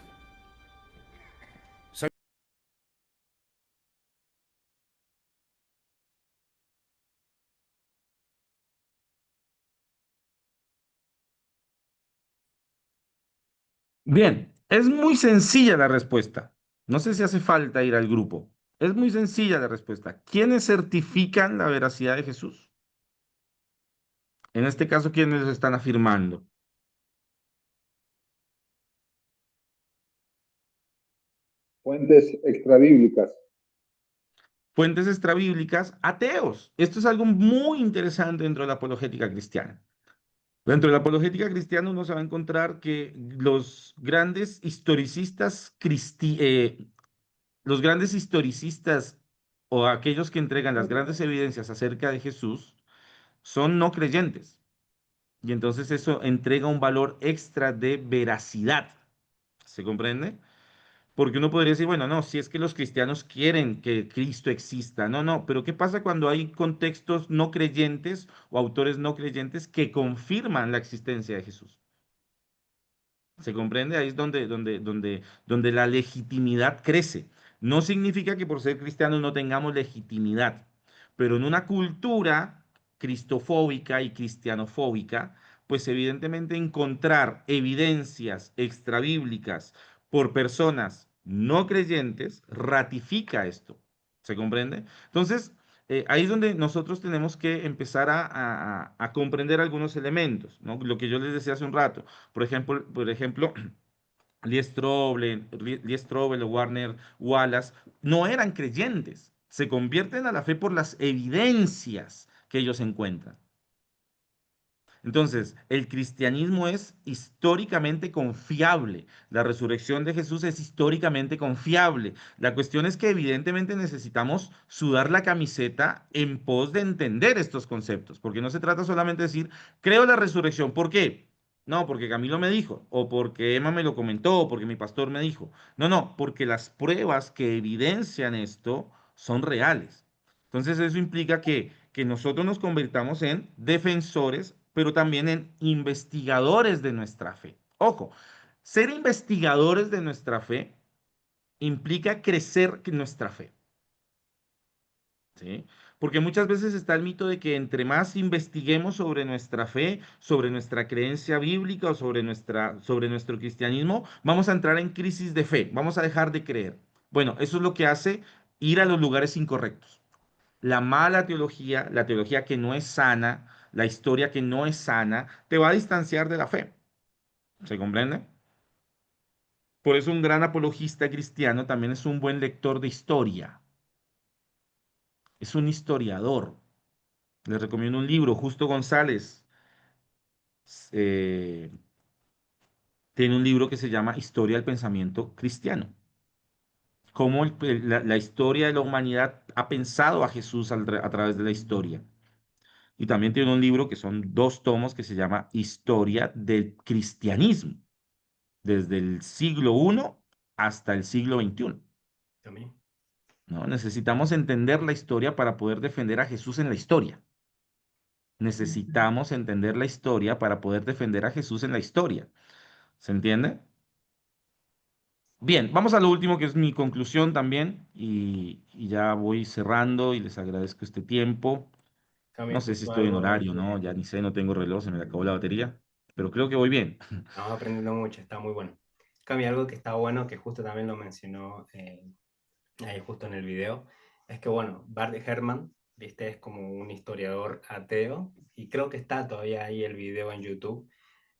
Bien, es muy sencilla la respuesta. No sé si hace falta ir al grupo. Es muy sencilla la respuesta. ¿Quiénes certifican la veracidad de Jesús? En este caso, ¿quiénes lo están afirmando? Fuentes extrabíblicas. Fuentes extrabíblicas, ateos. Esto es algo muy interesante dentro de la apologética cristiana. Dentro de la apologética cristiana uno se va a encontrar que los grandes historicistas o aquellos que entregan las grandes evidencias acerca de Jesús son no creyentes. Y entonces eso entrega un valor extra de veracidad. ¿Se comprende? Porque uno podría decir, bueno, no, si es que los cristianos quieren que Cristo exista, no, no, pero ¿qué pasa cuando hay contextos no creyentes o autores no creyentes que confirman la existencia de Jesús? ¿Se comprende? Ahí es donde la legitimidad crece. No significa que por ser cristianos no tengamos legitimidad, pero en una cultura cristofóbica y cristianofóbica, pues evidentemente encontrar evidencias extrabíblicas por personas no creyentes ratifica esto. ¿Se comprende? Entonces, ahí es donde nosotros tenemos que empezar a comprender algunos elementos, ¿no? Lo que yo les decía hace un rato. Por ejemplo, Lee Strobel o Warner Wallace no eran creyentes. Se convierten a la fe por las evidencias que ellos encuentran. Entonces, el cristianismo es históricamente confiable. La resurrección de Jesús es históricamente confiable. La cuestión es que evidentemente necesitamos sudar la camiseta en pos de entender estos conceptos, porque no se trata solamente de decir, creo la resurrección. ¿Por qué? No, porque Camilo me dijo, o porque Emma me lo comentó, o porque mi pastor me dijo. No, no, porque las pruebas que evidencian esto son reales. Entonces eso implica que nosotros nos convirtamos en defensores, pero también en investigadores de nuestra fe. Ojo, ser investigadores de nuestra fe implica crecer en nuestra fe, ¿sí? Porque muchas veces está el mito de que entre más investiguemos sobre nuestra fe, sobre nuestra creencia bíblica o sobre nuestro cristianismo, vamos a entrar en crisis de fe, vamos a dejar de creer. Bueno, eso es lo que hace ir a los lugares incorrectos. La mala teología, la teología que no es sana, la historia que no es sana, te va a distanciar de la fe. ¿Se comprende? Por eso un gran apologista cristiano también es un buen lector de historia. Es un historiador. Les recomiendo un libro, Justo González. eh, Tiene un libro que se llama Historia del Pensamiento Cristiano. Cómo la historia de la humanidad ha pensado a Jesús a través de la historia. Y también tiene un libro que son 2 tomos que se llama Historia del Cristianismo, desde el siglo I hasta el siglo XXI. También. ¿No? Necesitamos entender la historia para poder defender a Jesús en la historia. Necesitamos entender la historia para poder defender a Jesús en la historia. ¿Se entiende? Bien, vamos a lo último que es mi conclusión también y ya voy cerrando y les agradezco este tiempo. Cami, No sé si justo estoy en algo horario, ¿no? que Ya ni sé, no tengo reloj, se me acabó la batería, pero creo que voy bien. estamos aprendiendo mucho, está muy bueno. Cami, algo que está bueno, que justo también lo mencionó ahí justo en el video, es que bueno, Bart Ehrman, viste, es como un historiador ateo, y creo que está todavía ahí el video en YouTube,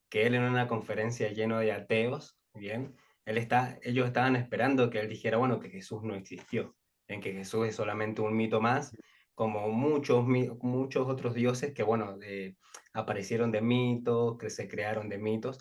que él en una conferencia lleno de ateos, bien, ellos estaban esperando que él dijera, bueno, que Jesús no existió, en que Jesús es solamente un mito más, como muchos otros dioses que, bueno, aparecieron de mitos, que se crearon de mitos,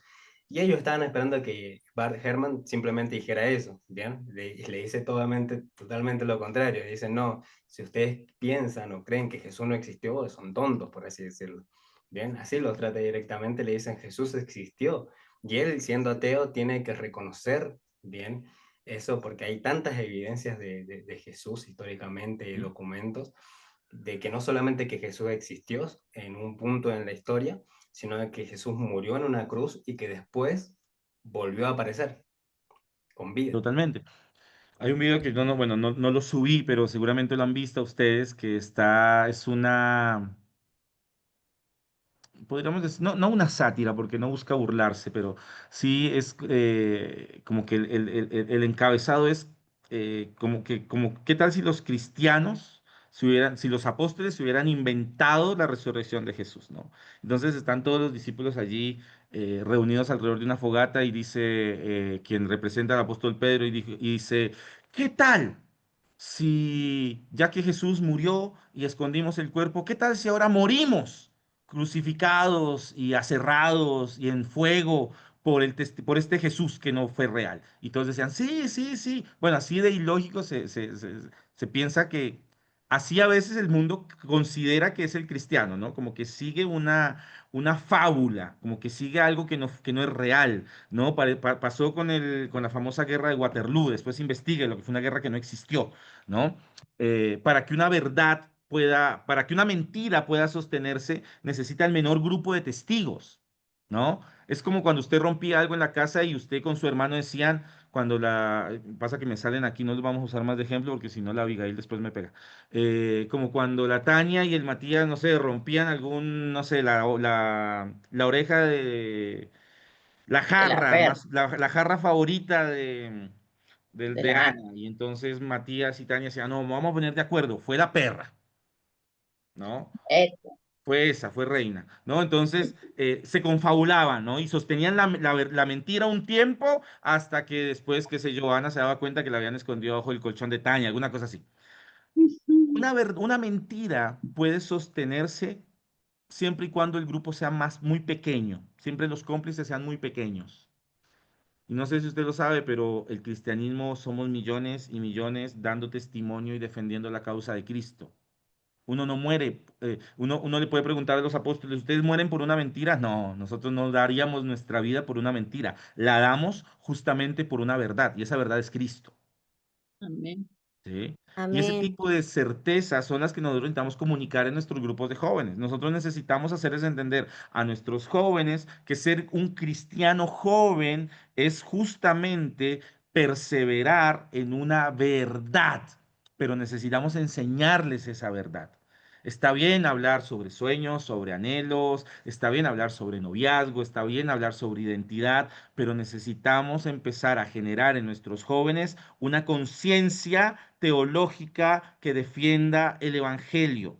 y ellos estaban esperando que Bart Ehrman simplemente dijera eso, ¿bien? Le dice totalmente lo contrario. Dicen, no, si ustedes piensan o creen que Jesús no existió, son tontos, por así decirlo. Bien, así lo trata directamente, le dicen Jesús existió. Y él, siendo ateo, tiene que reconocer, bien, eso porque hay tantas evidencias de Jesús históricamente y documentos, de que no solamente que Jesús existió en un punto en la historia, sino de que Jesús murió en una cruz y que después volvió a aparecer con vida. Totalmente. Hay un video que yo no, bueno, no lo subí, pero seguramente lo han visto ustedes, que es una, podríamos decir, no una sátira, porque no busca burlarse, pero sí es como que el encabezado es como, ¿qué tal si los cristianos, si los apóstoles se hubieran inventado la resurrección de Jesús, ¿no? Entonces están todos los discípulos allí reunidos alrededor de una fogata y dice, quien representa al apóstol Pedro, y dice, ¿qué tal? Si ya que Jesús murió y escondimos el cuerpo, ¿qué tal si ahora morimos crucificados y aserrados y en fuego por este Jesús que no fue real? Y todos decían, sí, sí, sí. Bueno, así de ilógico se piensa que así a veces el mundo considera que es el cristiano, ¿no? Como que sigue una fábula, como que sigue algo que no es real, ¿no? Pasó con la famosa guerra de Waterloo, después investigue lo que fue una guerra que no existió, ¿no? Para que una verdad para que una mentira pueda sostenerse, necesita el menor grupo de testigos, ¿no? Es como cuando usted rompía algo en la casa y usted con su hermano decían, pasa que me salen aquí, no los vamos a usar más de ejemplo porque si no la Abigail después me pega. Como cuando la Tania y el Matías, no sé, rompían no sé, la oreja la De la jarra, perra, la jarra favorita de de la Ana. Y entonces Matías y Tania decían, no, vamos a poner de acuerdo, fue la perra, ¿no? Ana. Fue esa, fue reina, ¿no? Entonces se confabulaban, ¿no? Y sostenían la mentira un tiempo hasta que después, qué sé yo, Ana se daba cuenta que la habían escondido bajo el colchón de Tania, alguna cosa así. Una mentira puede sostenerse siempre y cuando el grupo sea muy pequeño, siempre los cómplices sean muy pequeños. Y no sé si usted lo sabe, pero el cristianismo somos millones y millones dando testimonio y defendiendo la causa de Cristo. Uno no muere, uno le puede preguntar a los apóstoles, ¿ustedes mueren por una mentira? No, nosotros no daríamos nuestra vida por una mentira, la damos justamente por una verdad, y esa verdad es Cristo. Amén. ¿Sí? Y ese Amén. tipo de certezas son las que nosotros necesitamos comunicar en nuestros grupos de jóvenes. Nosotros necesitamos hacerles entender a nuestros jóvenes que ser un cristiano joven es justamente perseverar en una verdad, pero necesitamos enseñarles esa verdad. Está bien hablar sobre sueños, sobre anhelos, está bien hablar sobre noviazgo, está bien hablar sobre identidad, pero necesitamos empezar a generar en nuestros jóvenes una conciencia teológica que defienda el evangelio.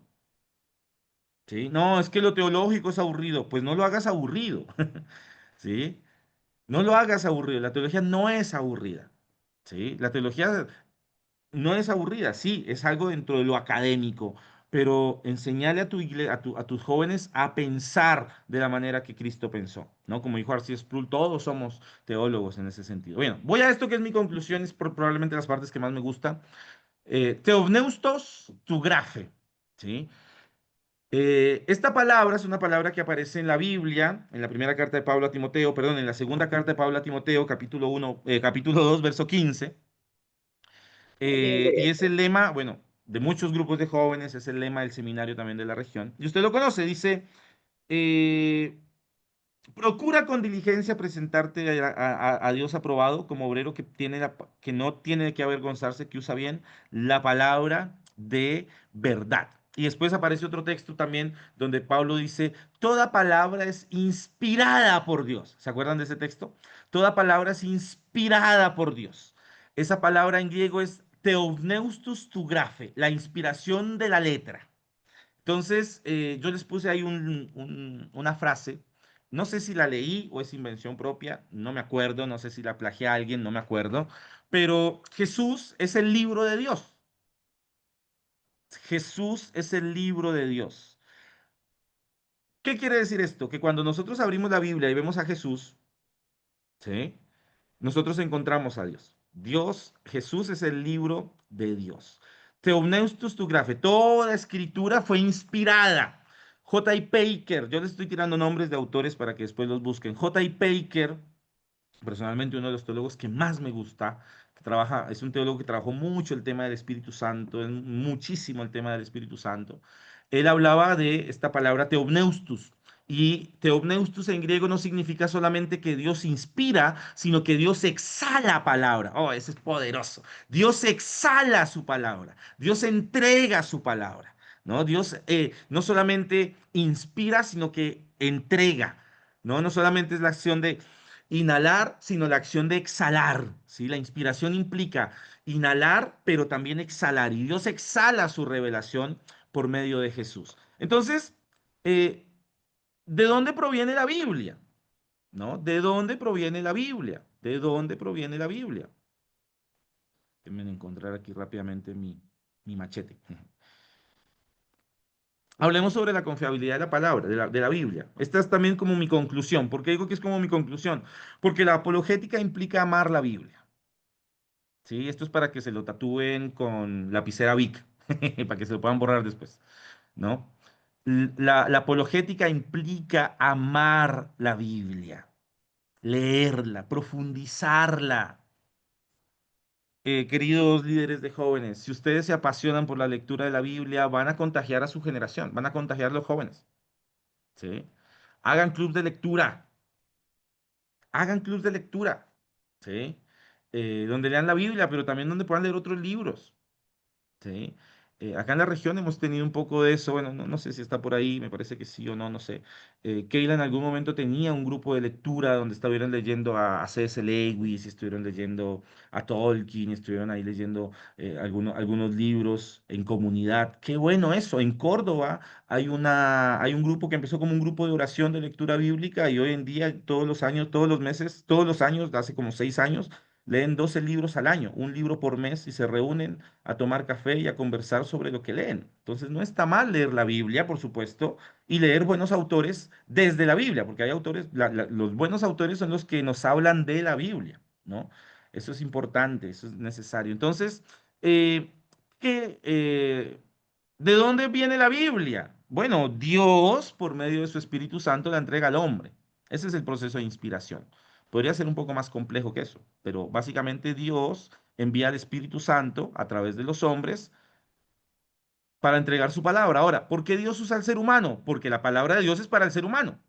¿Sí? No, es que lo teológico es aburrido. Pues no lo hagas aburrido. ¿Sí? No lo hagas aburrido. La teología no es aburrida. ¿Sí? La teología no es aburrida, sí, es algo dentro de lo académico, pero enseñarle a tus jóvenes a pensar de la manera que Cristo pensó, ¿no? Como dijo Arcee Sproul, todos somos teólogos en ese sentido. Bueno, voy a esto que es mi conclusión, es probablemente las partes que más me gustan. Theopneustos tu grafe, ¿sí? Esta palabra es una palabra que aparece en la Biblia, en la primera carta de Pablo a Timoteo, perdón, en la segunda carta de Pablo a Timoteo, capítulo 2, verso 15. Y es el lema, bueno, de muchos grupos de jóvenes, es el lema del seminario también de la región. Y usted lo conoce, dice, eh, procura con diligencia presentarte a Dios aprobado como obrero que no tiene que avergonzarse, que usa bien la palabra de verdad. Y después aparece otro texto también donde Pablo dice, toda palabra es inspirada por Dios. ¿Se acuerdan de ese texto? Toda palabra es inspirada por Dios. Esa palabra en griego es theopneustos tu grafe, la inspiración de la letra. Entonces, yo les puse ahí una frase, no sé si la leí o es invención propia, no me acuerdo, no sé si la plagié a alguien, no me acuerdo, pero Jesús es el libro de Dios. Jesús es el libro de Dios. ¿Qué quiere decir esto? Que cuando nosotros abrimos la Biblia y vemos a Jesús, ¿sí? Nosotros encontramos a Dios. Jesús es el libro de Dios. Theopneustos tu grafe, toda escritura fue inspirada. J.I. Packer, yo les estoy tirando nombres de autores para que después los busquen. J.I. Packer, personalmente uno de los teólogos que más me gusta, que trabaja, es un teólogo que trabajó mucho el tema del Espíritu Santo, muchísimo el tema del Espíritu Santo. Él hablaba de esta palabra theopneustos. Y theopneustos en griego no significa solamente que Dios inspira, sino que Dios exhala palabra. Oh, eso es poderoso. Dios exhala su palabra. Dios entrega su palabra. ¿No? Dios no solamente inspira, sino que entrega. ¿No? No solamente es la acción de inhalar, sino la acción de exhalar, ¿sí? La inspiración implica inhalar, pero también exhalar. Y Dios exhala su revelación por medio de Jesús. Entonces, eh, ¿de dónde proviene la Biblia? ¿No? ¿De dónde proviene la Biblia? ¿De dónde proviene la Biblia? Déjenme encontrar aquí rápidamente mi machete. Hablemos sobre la confiabilidad de la palabra, de la Biblia. Esta es también como mi conclusión. ¿Por qué digo que es como mi conclusión? Porque la apologética implica amar la Biblia. ¿Sí? Esto es para que se lo tatúen con lapicera Bic, para que se lo puedan borrar después, ¿no? La apologética implica amar la Biblia, leerla, profundizarla. Queridos líderes de jóvenes, si ustedes se apasionan por la lectura de la Biblia, van a contagiar a su generación, van a contagiar a los jóvenes, ¿sí? Hagan clubs de lectura, hagan clubs de lectura, ¿sí? Donde lean la Biblia, pero también donde puedan leer otros libros. Sí. Acá en la región hemos tenido un poco de eso, bueno, no sé si está por ahí, me parece que sí o no, no sé. Keila en algún momento tenía un grupo de lectura donde estuvieron leyendo a C.S. Lewis, y estuvieron leyendo a Tolkien, y estuvieron ahí leyendo algunos libros en comunidad. Qué bueno eso. En Córdoba hay un grupo que empezó como un grupo de oración de lectura bíblica y hoy en día todos los años, todos los meses, todos los años, hace como 6 años, leen 12 libros al año, un libro por mes y se reúnen a tomar café y a conversar sobre lo que leen. Entonces, no está mal leer la Biblia, por supuesto, y leer buenos autores desde la Biblia, porque hay autores, los buenos autores son los que nos hablan de la Biblia, ¿no? Eso es importante, eso es necesario. Entonces, eh, ¿qué, ¿de dónde viene la Biblia? Bueno, Dios, por medio de su Espíritu Santo, la entrega al hombre. Ese es el proceso de inspiración. Podría ser un poco más complejo que eso, pero básicamente Dios envía al Espíritu Santo a través de los hombres para entregar su palabra. Ahora, ¿por qué Dios usa al ser humano? Porque la palabra de Dios es para el ser humano.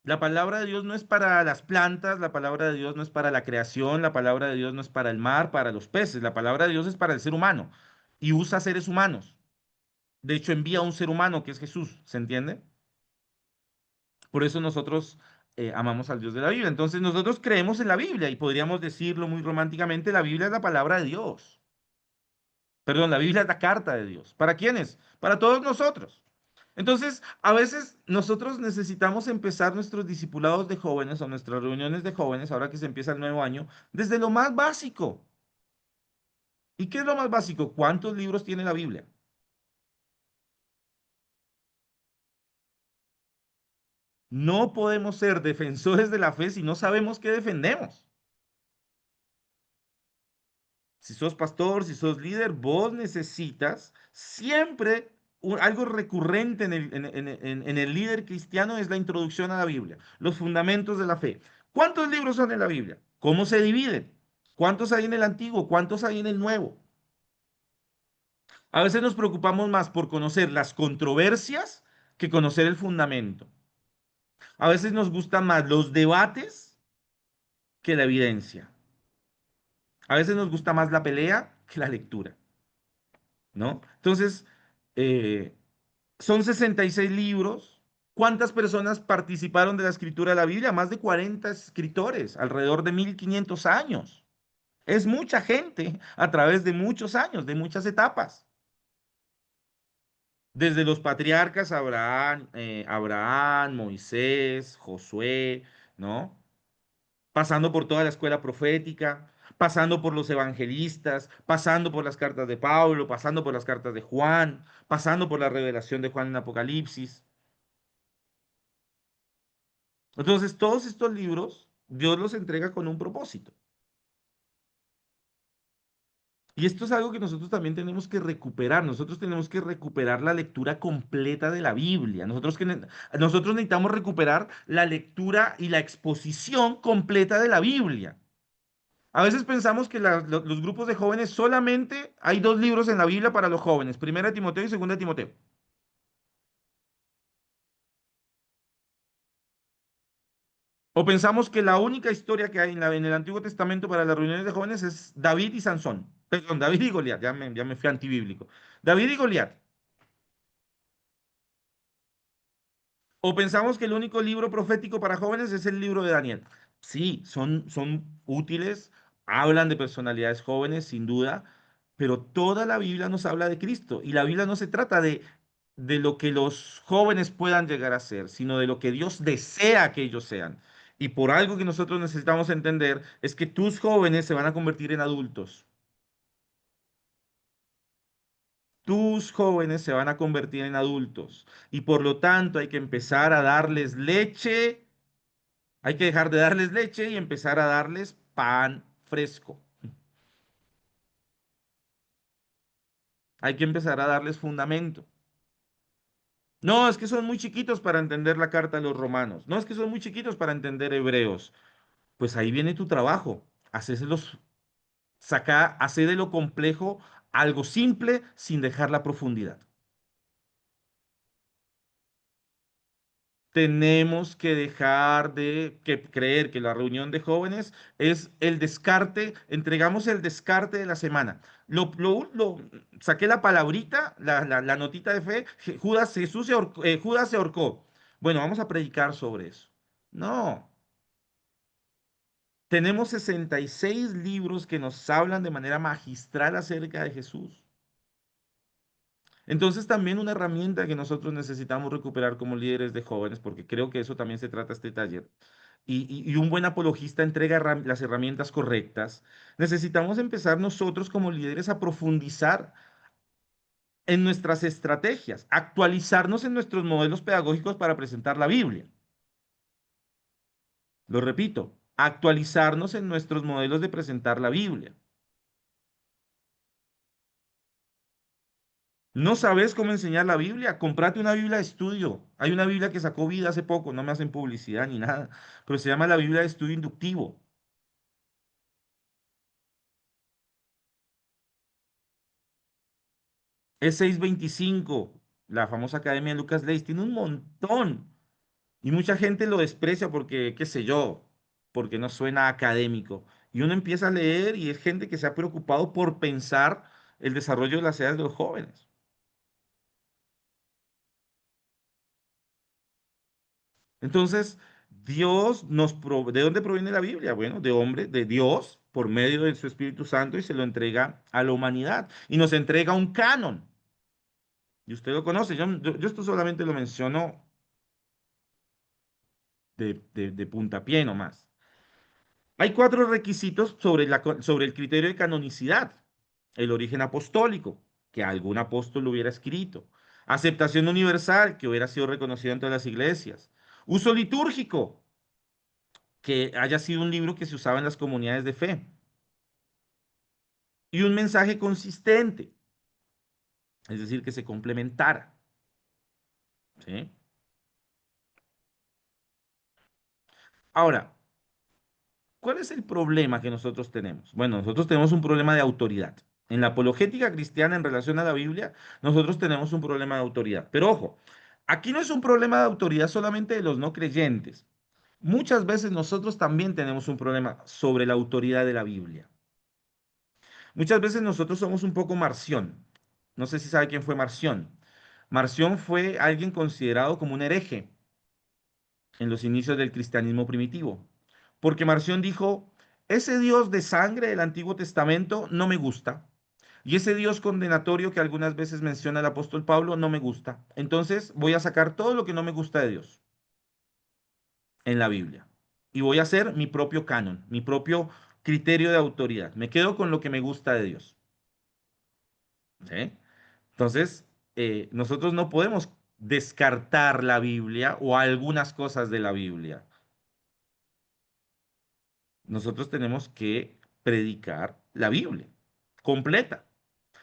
La palabra de Dios no es para las plantas, la palabra de Dios no es para la creación, la palabra de Dios no es para el mar, para los peces, la palabra de Dios es para el ser humano y usa seres humanos. De hecho, envía a un ser humano que es Jesús, ¿se entiende? Por eso nosotros amamos al Dios de la Biblia. Entonces nosotros creemos en la Biblia y podríamos decirlo muy románticamente, la Biblia es la palabra de Dios. Perdón, la Biblia es la carta de Dios. ¿Para quiénes? Para todos nosotros. Entonces, a veces nosotros necesitamos empezar nuestros discipulados de jóvenes o nuestras reuniones de jóvenes, ahora que se empieza el nuevo año, desde lo más básico. ¿Y qué es lo más básico? ¿Cuántos libros tiene la Biblia? No podemos ser defensores de la fe si no sabemos qué defendemos. Si sos pastor, si sos líder, vos necesitas siempre algo recurrente en el líder cristiano es la introducción a la Biblia, los fundamentos de la fe. ¿Cuántos libros son en la Biblia? ¿Cómo se dividen? ¿Cuántos hay en el Antiguo? ¿Cuántos hay en el Nuevo? A veces nos preocupamos más por conocer las controversias que conocer el fundamento. A veces nos gustan más los debates que la evidencia. A veces nos gusta más la pelea que la lectura. ¿No? Entonces, eh, son 66 libros. ¿Cuántas personas participaron de la escritura de la Biblia? Más de 40 escritores, alrededor de 1500 años. Es mucha gente a través de muchos años, de muchas etapas. Desde los patriarcas Abraham, Moisés, Josué, ¿no? Pasando por toda la escuela profética, pasando por los evangelistas, pasando por las cartas de Pablo, pasando por las cartas de Juan, pasando por la revelación de Juan en Apocalipsis. Entonces, todos estos libros, Dios los entrega con un propósito. Y esto es algo que nosotros también tenemos que recuperar. Nosotros tenemos que recuperar la lectura completa de la Biblia. Nosotros necesitamos recuperar la lectura y la exposición completa de la Biblia. A veces pensamos que los grupos de jóvenes solamente hay dos libros en la Biblia para los jóvenes, Primera de Timoteo y Segunda de Timoteo. O pensamos que la única historia que hay en el Antiguo Testamento para las reuniones de jóvenes es David y Sansón. Perdón, David y Goliat, ya me fui antibíblico. David y Goliat. O pensamos que el único libro profético para jóvenes es el libro de Daniel. Sí, son útiles, hablan de personalidades jóvenes, sin duda, pero toda la Biblia nos habla de Cristo. Y la Biblia no se trata de lo que los jóvenes puedan llegar a ser, sino de lo que Dios desea que ellos sean. Y por algo que nosotros necesitamos entender es que tus jóvenes se van a convertir en adultos. Tus jóvenes se van a convertir en adultos. Y por lo tanto hay que empezar a darles leche. Hay que dejar de darles leche y empezar a darles pan fresco. Hay que empezar a darles fundamento. No, es que son muy chiquitos para entender la carta de los romanos. No, es que son muy chiquitos para entender hebreos. Pues ahí viene tu trabajo. Hacé de lo complejo algo simple sin dejar la profundidad. Tenemos que dejar de creer que la reunión de jóvenes es el descarte, entregamos el descarte de la semana. Saqué la palabrita, la notita de fe, Judas se ahorcó. Bueno, vamos a predicar sobre eso. No, tenemos 66 libros que nos hablan de manera magistral acerca de Jesús. Entonces también una herramienta que nosotros necesitamos recuperar como líderes de jóvenes, porque creo que eso también se trata este taller, y un buen apologista entrega las herramientas correctas, necesitamos empezar nosotros como líderes a profundizar en nuestras estrategias, actualizarnos en nuestros modelos pedagógicos para presentar la Biblia. Lo repito, actualizarnos en nuestros modelos de presentar la Biblia. ¿No sabes cómo enseñar la Biblia? Comprate una Biblia de estudio. Hay una Biblia que sacó Vida hace poco, no me hacen publicidad ni nada, pero se llama la Biblia de estudio inductivo. Es 625, la famosa Academia de Lucas Leis, tiene un montón. Y mucha gente lo desprecia porque, qué sé yo, porque no suena académico. Y uno empieza a leer y es gente que se ha preocupado por pensar el desarrollo de las edades de los jóvenes. Entonces, ¿de dónde proviene la Biblia? Bueno, de Dios, por medio de su Espíritu Santo, y se lo entrega a la humanidad. Y nos entrega un canon. Y usted lo conoce. Yo esto solamente lo menciono de puntapié nomás. Hay cuatro requisitos sobre el criterio de canonicidad. El origen apostólico, que algún apóstol lo hubiera escrito. Aceptación universal, que hubiera sido reconocido en todas las iglesias. Uso litúrgico, que haya sido un libro que se usaba en las comunidades de fe. Y un mensaje consistente, es decir, que se complementara. ¿Sí? Ahora, ¿cuál es el problema que nosotros tenemos? Bueno, nosotros tenemos un problema de autoridad. En la apologética cristiana en relación a la Biblia, nosotros tenemos un problema de autoridad. Pero ojo, aquí no es un problema de autoridad solamente de los no creyentes. Muchas veces nosotros también tenemos un problema sobre la autoridad de la Biblia. Muchas veces nosotros somos un poco Marción. No sé si sabe quién fue Marción. Marción fue alguien considerado como un hereje en los inicios del cristianismo primitivo. Porque Marción dijo, ese Dios de sangre del Antiguo Testamento no me gusta. Y ese Dios condenatorio que algunas veces menciona el apóstol Pablo no me gusta. Entonces voy a sacar todo lo que no me gusta de Dios en la Biblia. Y voy a hacer mi propio canon, mi propio criterio de autoridad. Me quedo con lo que me gusta de Dios. ¿Sí? Entonces, nosotros no podemos descartar la Biblia o algunas cosas de la Biblia. Nosotros tenemos que predicar la Biblia completa.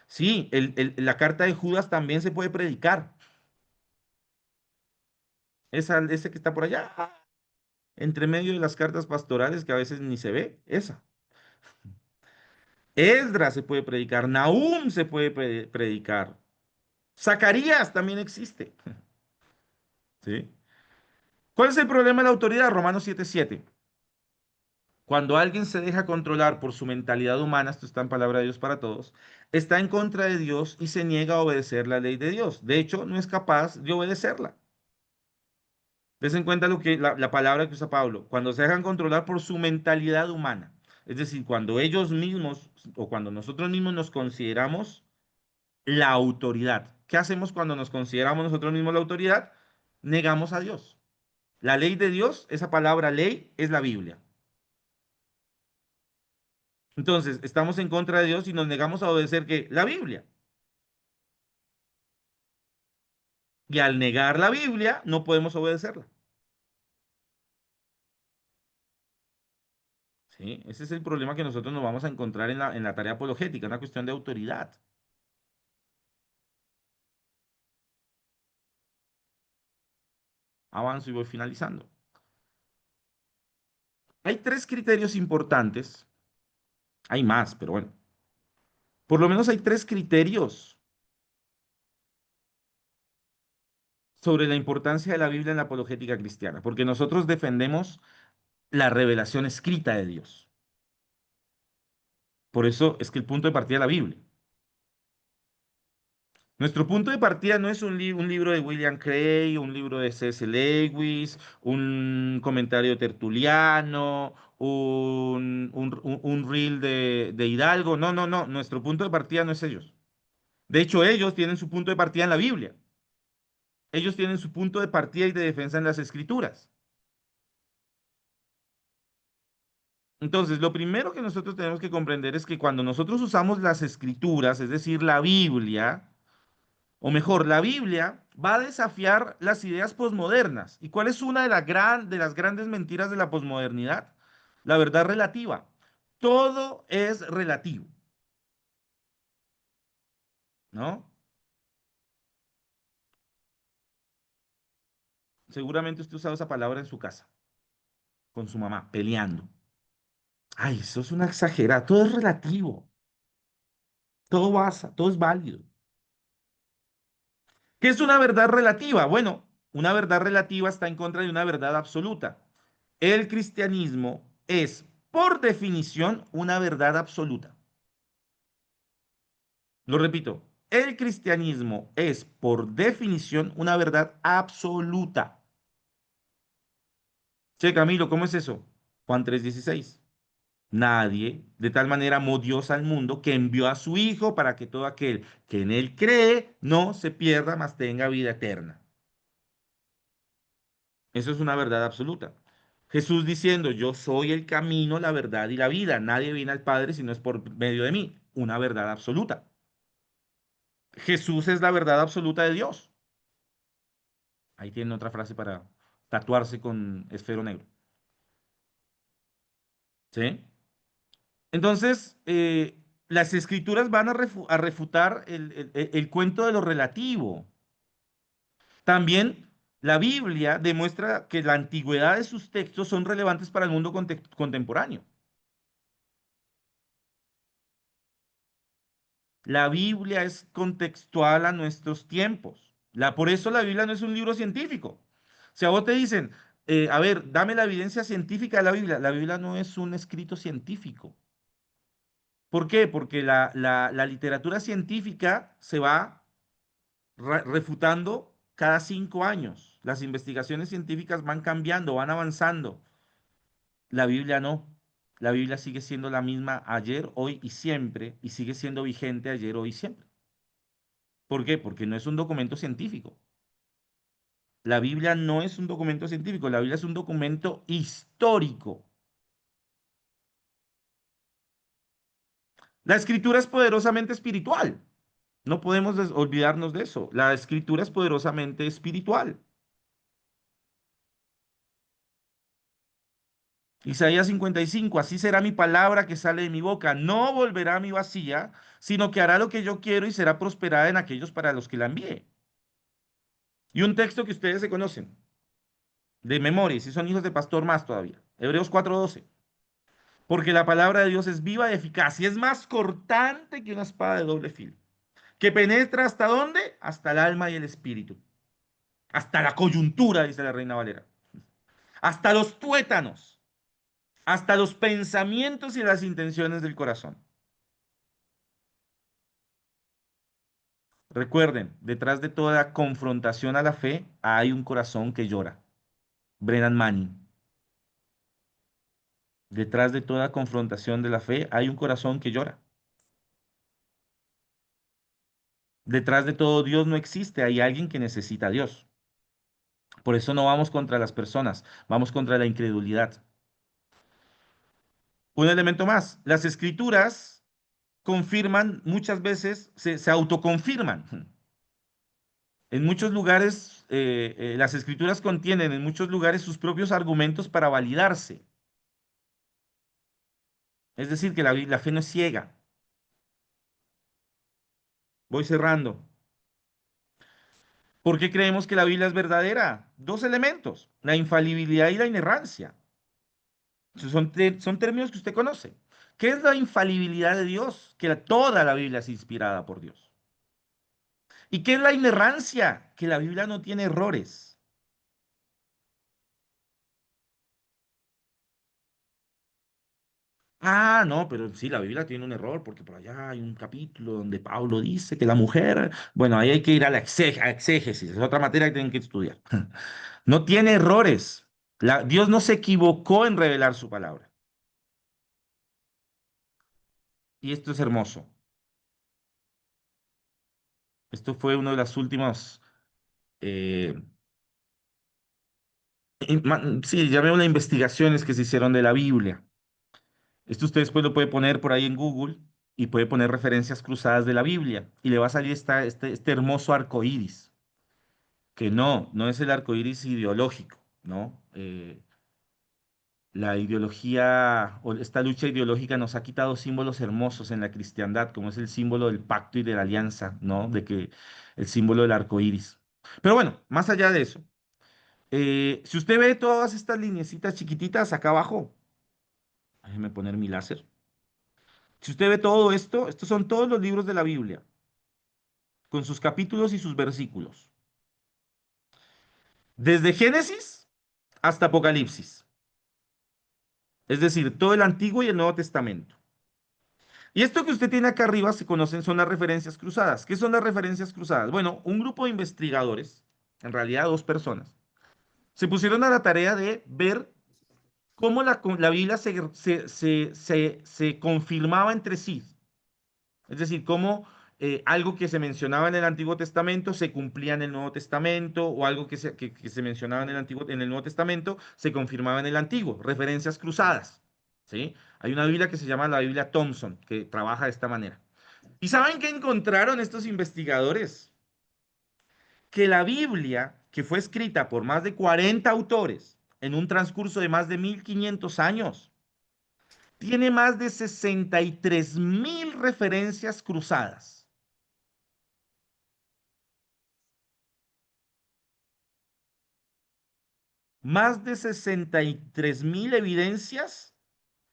Sí, la carta de Judas también se puede predicar. Ese que está por allá, entre medio de las cartas pastorales que a veces ni se ve, esa. Esdras se puede predicar, Nahum se puede predicar, Zacarías también existe. ¿Sí? ¿Cuál es el problema de la autoridad? Romanos 7:7. Cuando alguien se deja controlar por su mentalidad humana, esto está en palabra de Dios para todos, está en contra de Dios y se niega a obedecer la ley de Dios. De hecho, no es capaz de obedecerla. Des en cuenta lo que la palabra que usa Pablo, cuando se dejan controlar por su mentalidad humana. Es decir, cuando ellos mismos o cuando nosotros mismos nos consideramos la autoridad. ¿Qué hacemos cuando nos consideramos nosotros mismos la autoridad? Negamos a Dios. La ley de Dios, esa palabra ley, es la Biblia. Entonces, estamos en contra de Dios y nos negamos a obedecer ¿qué? La Biblia. Y al negar la Biblia, no podemos obedecerla. ¿Sí? Ese es el problema que nosotros nos vamos a encontrar en la tarea apologética, una cuestión de autoridad. Avanzo y voy finalizando. Hay tres criterios importantes. Hay más, pero bueno. Por lo menos hay tres criterios sobre la importancia de la Biblia en la apologética cristiana, porque nosotros defendemos la revelación escrita de Dios. Por eso es que el punto de partida es la Biblia. Nuestro punto de partida no es un libro de William Cray, un libro de C.S. Lewis, un comentario tertuliano, un reel de Hidalgo. No, no, no. Nuestro punto de partida no es ellos. De hecho, ellos tienen su punto de partida en la Biblia. Ellos tienen su punto de partida y de defensa en las Escrituras. Entonces, lo primero que nosotros tenemos que comprender es que cuando nosotros usamos las Escrituras, es decir, la Biblia, o mejor, la Biblia va a desafiar las ideas posmodernas. ¿Y cuál es una de las grandes mentiras de la posmodernidad? La verdad relativa. Todo es relativo, ¿no? Seguramente usted ha usado esa palabra en su casa, con su mamá, peleando. Ay, eso es una exagerada. Todo es relativo. Todo es válido. ¿Qué es una verdad relativa? Bueno, una verdad relativa está en contra de una verdad absoluta. El cristianismo es, por definición, una verdad absoluta. Lo repito, el cristianismo es, por definición, una verdad absoluta. Che, Camilo, ¿cómo es eso? Juan 3:16. Nadie de tal manera amó Dios al mundo que envió a su Hijo para que todo aquel que en él cree no se pierda, mas tenga vida eterna. Eso es una verdad absoluta. Jesús diciendo, yo soy el camino, la verdad y la vida. Nadie viene al Padre si no es por medio de mí. Una verdad absoluta. Jesús es la verdad absoluta de Dios. Ahí tiene otra frase para tatuarse con esfero negro. ¿Sí? Entonces, las escrituras van a refutar el cuento de lo relativo. También la Biblia demuestra que la antigüedad de sus textos son relevantes para el mundo contemporáneo. La Biblia es contextual a nuestros tiempos. Por eso la Biblia no es un libro científico. Si a vos te dicen, a ver, dame la evidencia científica de la Biblia no es un escrito científico. ¿Por qué? Porque la literatura científica se va refutando cada 5 años. Las investigaciones científicas van cambiando, van avanzando. La Biblia no. La Biblia sigue siendo la misma ayer, hoy y siempre, y sigue siendo vigente ayer, hoy y siempre. ¿Por qué? Porque no es un documento científico. La Biblia no es un documento científico, la Biblia es un documento histórico. La escritura es poderosamente espiritual. No podemos olvidarnos de eso. La escritura es poderosamente espiritual. Isaías 55, así será mi palabra que sale de mi boca, no volverá a mi vacía, sino que hará lo que yo quiero y será prosperada en aquellos para los que la envíe. Y un texto que ustedes se conocen, de memoria, y si son hijos de pastor más todavía, Hebreos 4:12. Porque la palabra de Dios es viva y eficaz y es más cortante que una espada de doble filo, que penetra hasta dónde? Hasta el alma y el espíritu, hasta la coyuntura, dice la Reina Valera, hasta los tuétanos, hasta los pensamientos y las intenciones del corazón. Recuerden, detrás de toda confrontación a la fe hay un corazón que llora. Brennan Manning. Detrás de toda confrontación de la fe hay un corazón que llora. Detrás de todo Dios no existe, hay alguien que necesita a Dios. Por eso no vamos contra las personas, vamos contra la incredulidad. Un elemento más, las escrituras confirman, muchas veces se autoconfirman. En muchos lugares, las escrituras contienen en muchos lugares sus propios argumentos para validarse. Es decir, que la fe no es ciega. Voy cerrando. ¿Por qué creemos que la Biblia es verdadera? Dos elementos, la infalibilidad y la inerrancia. Son términos que usted conoce. ¿Qué es la infalibilidad de Dios? Que toda la Biblia es inspirada por Dios. ¿Y qué es la inerrancia? Que la Biblia no tiene errores. Ah, no, pero sí, la Biblia tiene un error, porque por allá hay un capítulo donde Pablo dice que la mujer, bueno, ahí hay que ir a la exégesis, es otra materia que tienen que estudiar. No tiene errores. Dios no se equivocó en revelar su palabra. Y esto es hermoso. Esto fue uno de las últimas, eh, sí, llamémosle investigaciones que se hicieron de la Biblia. Esto usted después lo puede poner por ahí en Google y puede poner referencias cruzadas de la Biblia y le va a salir este hermoso arco iris, que no es el arco iris ideológico, ¿no? La ideología o esta lucha ideológica nos ha quitado símbolos hermosos en la cristiandad, como es el símbolo del pacto y de la alianza, ¿no? De que el símbolo del arco iris. Pero bueno, más allá de eso, si usted ve todas estas lineecitas chiquititas acá abajo, déjeme poner mi láser. Si usted ve todo esto, estos son todos los libros de la Biblia, con sus capítulos y sus versículos. Desde Génesis hasta Apocalipsis. Es decir, todo el Antiguo y el Nuevo Testamento. Y esto que usted tiene acá arriba se conocen, son las referencias cruzadas. ¿Qué son las referencias cruzadas? Bueno, un grupo de investigadores, en realidad dos personas, se pusieron a la tarea de ver cómo la Biblia se confirmaba entre sí. Es decir, cómo algo que se mencionaba en el Antiguo Testamento se cumplía en el Nuevo Testamento, o algo que se mencionaba en el Nuevo Testamento se confirmaba en el Antiguo. Referencias cruzadas. ¿Sí? Hay una Biblia que se llama la Biblia Thompson, que trabaja de esta manera. ¿Y saben qué encontraron estos investigadores? Que la Biblia, que fue escrita por más de 40 autores en un transcurso de más de 1500 años, tiene más de 63.000 referencias cruzadas. Más de 63.000 evidencias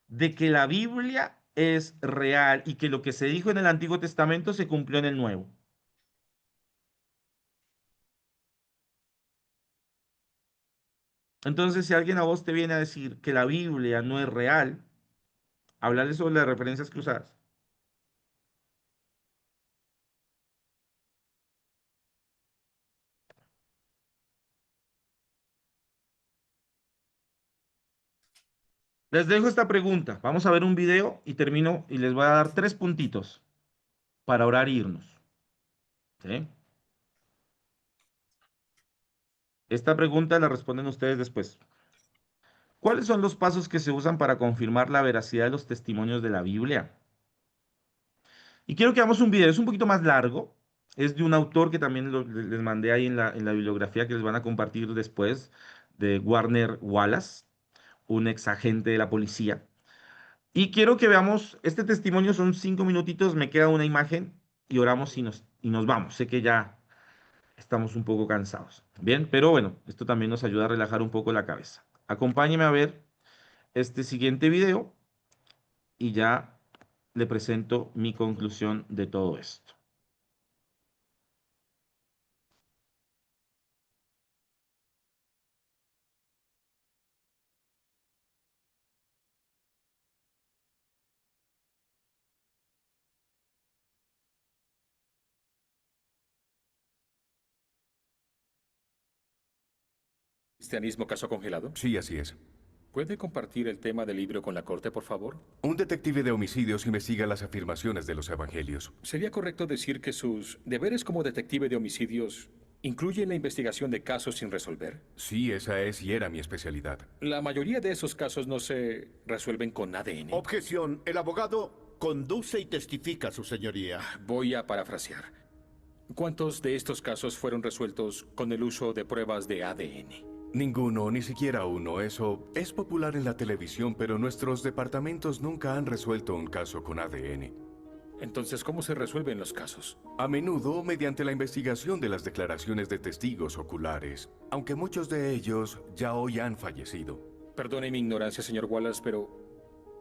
de que la Biblia es real y que lo que se dijo en el Antiguo Testamento se cumplió en el Nuevo. Entonces, si alguien a vos te viene a decir que la Biblia no es real, hablarle sobre las referencias cruzadas. Les dejo esta pregunta. Vamos a ver un video y termino y les voy a dar 3 puntitos para orar e irnos. ¿Sí? Esta pregunta la responden ustedes después. ¿Cuáles son los pasos que se usan para confirmar la veracidad de los testimonios de la Biblia? Y quiero que hagamos un video, es un poquito más largo, es de un autor que también les mandé ahí en la bibliografía que les van a compartir después, de Warner Wallace. un ex agente de la policía. Y quiero que veamos, este testimonio son 5 minutitos, me queda una imagen y oramos y nos vamos. Sé que ya estamos un poco cansados. Bien, pero bueno, esto también nos ayuda a relajar un poco la cabeza. Acompáñeme a ver este siguiente video y ya le presento mi conclusión de todo esto. ¿Cristianismo caso congelado? Sí, así es. ¿Puede compartir el tema del libro con la corte, por favor? Un detective de homicidios investiga las afirmaciones de los evangelios. ¿Sería correcto decir que sus deberes como detective de homicidios incluyen la investigación de casos sin resolver? Sí, esa es y era mi especialidad. La mayoría de esos casos no se resuelven con ADN. Objeción. El abogado conduce y testifica, su señoría. Voy a parafrasear. ¿Cuántos de estos casos fueron resueltos con el uso de pruebas de ADN? Ninguno, ni siquiera uno. Eso es popular en la televisión, pero nuestros departamentos nunca han resuelto un caso con ADN. Entonces, ¿cómo se resuelven los casos? A menudo mediante la investigación de las declaraciones de testigos oculares, aunque muchos de ellos ya hoy han fallecido. Perdone mi ignorancia, señor Wallace, pero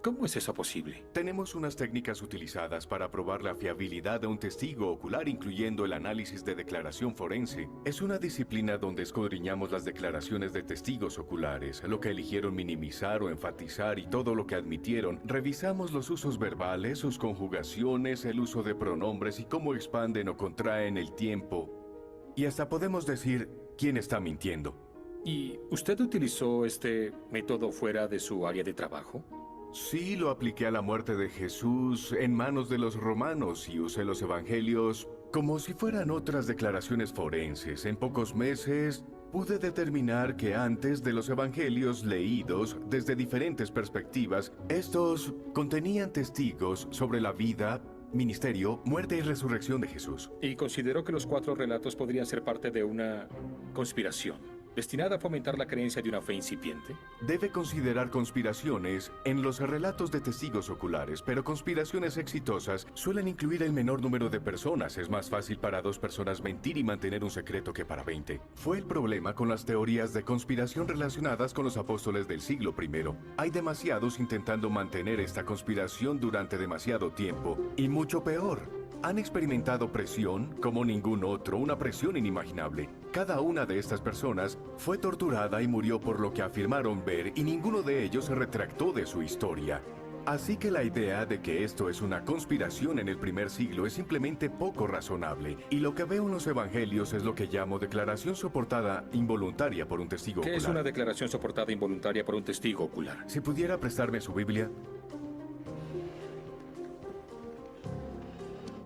¿cómo es eso posible? Tenemos unas técnicas utilizadas para probar la fiabilidad de un testigo ocular, incluyendo el análisis de declaración forense. Es una disciplina donde escudriñamos las declaraciones de testigos oculares, lo que eligieron minimizar o enfatizar y todo lo que admitieron. Revisamos los usos verbales, sus conjugaciones, el uso de pronombres y cómo expanden o contraen el tiempo. Y hasta podemos decir quién está mintiendo. ¿Y usted utilizó este método fuera de su área de trabajo? Sí, lo apliqué a la muerte de Jesús en manos de los romanos y usé los evangelios como si fueran otras declaraciones forenses. En pocos meses pude determinar que antes de los evangelios leídos desde diferentes perspectivas, estos contenían testigos sobre la vida, ministerio, muerte y resurrección de Jesús. Y consideró que los 4 relatos podrían ser parte de una conspiración destinada a fomentar la creencia de una fe incipiente. Debe considerar conspiraciones en los relatos de testigos oculares, pero conspiraciones exitosas suelen incluir el menor número de personas. Es más fácil para 2 personas mentir y mantener un secreto que para 20. Fue el problema con las teorías de conspiración relacionadas con los apóstoles del siglo I. Hay demasiados intentando mantener esta conspiración durante demasiado tiempo. Y mucho peor, han experimentado presión como ningún otro, una presión inimaginable. Cada una de estas personas fue torturada y murió por lo que afirmaron ver, y ninguno de ellos se retractó de su historia. Así que la idea de que esto es una conspiración en el primer siglo es simplemente poco razonable. Y lo que veo en los evangelios es lo que llamo declaración soportada involuntaria por un testigo ocular. ¿Qué es una declaración soportada involuntaria por un testigo ocular? Si pudiera prestarme su Biblia.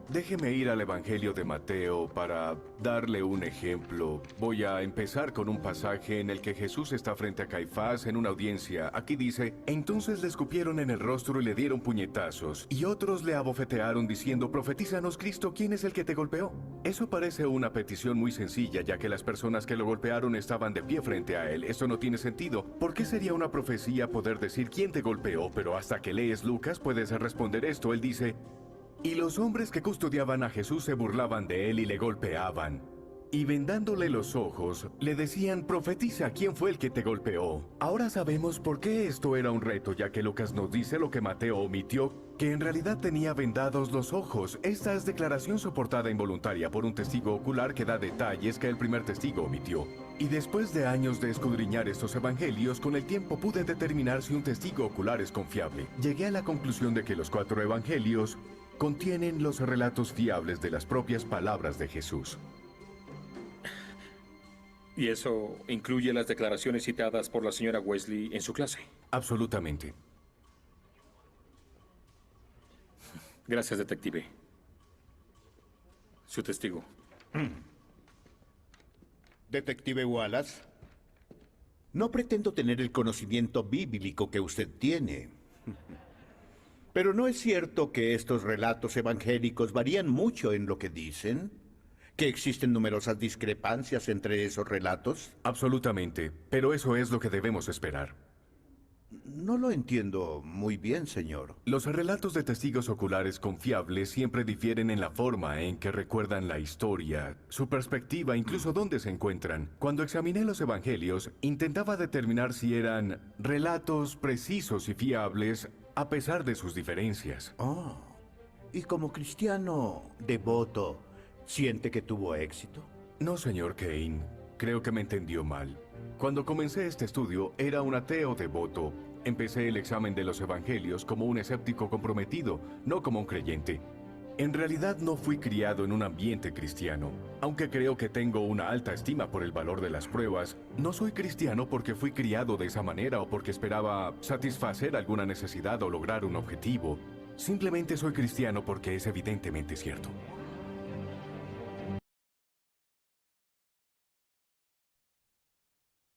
Déjeme ir al Evangelio de Mateo para darle un ejemplo. Voy a empezar con un pasaje en el que Jesús está frente a Caifás en una audiencia. Aquí dice: entonces le escupieron en el rostro y le dieron puñetazos, y otros le abofetearon diciendo: profetízanos, Cristo, ¿quién es el que te golpeó? Eso parece una petición muy sencilla, ya que las personas que lo golpearon estaban de pie frente a él. Eso no tiene sentido. ¿Por qué sería una profecía poder decir quién te golpeó? Pero hasta que lees Lucas puedes responder esto. Él dice: y los hombres que custodiaban a Jesús se burlaban de él y le golpeaban. Y vendándole los ojos, le decían: profetiza, ¿quién fue el que te golpeó? Ahora sabemos por qué esto era un reto, ya que Lucas nos dice lo que Mateo omitió, que en realidad tenía vendados los ojos. Esta es declaración soportada involuntaria por un testigo ocular que da detalles que el primer testigo omitió. Y después de años de escudriñar estos evangelios, con el tiempo pude determinar si un testigo ocular es confiable. Llegué a la conclusión de que los 4 evangelios contienen los relatos fiables de las propias palabras de Jesús. ¿Y eso incluye las declaraciones citadas por la señora Wesley en su clase? Absolutamente. Gracias, detective. Su testigo. Detective Wallace, no pretendo tener el conocimiento bíblico que usted tiene. Pero ¿no es cierto que estos relatos evangélicos varían mucho en lo que dicen? ¿Que existen numerosas discrepancias entre esos relatos? Absolutamente, pero eso es lo que debemos esperar. No lo entiendo muy bien, señor. Los relatos de testigos oculares confiables siempre difieren en la forma en que recuerdan la historia, su perspectiva, incluso dónde se encuentran. Cuando examiné los evangelios, intentaba determinar si eran relatos precisos y fiables a pesar de sus diferencias. Oh, y como cristiano devoto, ¿siente que tuvo éxito? No, señor Kane. Creo que me entendió mal. Cuando comencé este estudio, era un ateo devoto. Empecé el examen de los evangelios como un escéptico comprometido, no como un creyente. En realidad no fui criado en un ambiente cristiano. Aunque creo que tengo una alta estima por el valor de las pruebas, no soy cristiano porque fui criado de esa manera o porque esperaba satisfacer alguna necesidad o lograr un objetivo. Simplemente soy cristiano porque es evidentemente cierto.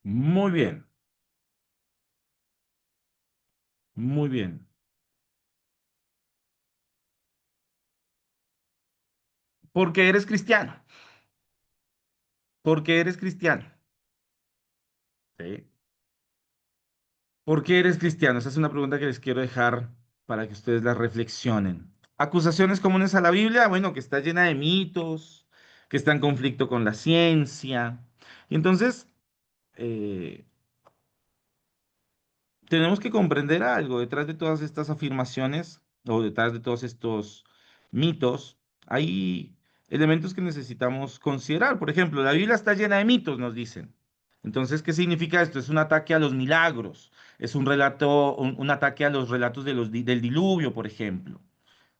Muy bien, muy bien. Porque eres cristiano. Porque eres cristiano. ¿Sí? ¿Por qué eres cristiano? Esa es una pregunta que les quiero dejar para que ustedes la reflexionen. Acusaciones comunes a la Biblia, bueno, que está llena de mitos, que está en conflicto con la ciencia. Y entonces, eh, tenemos que comprender algo. Detrás de todas estas afirmaciones o detrás de todos estos mitos, hay elementos que necesitamos considerar. Por ejemplo, la Biblia está llena de mitos, nos dicen. Entonces, ¿qué significa esto? Es un ataque a los milagros, es un relato, un ataque a los relatos de del diluvio, por ejemplo.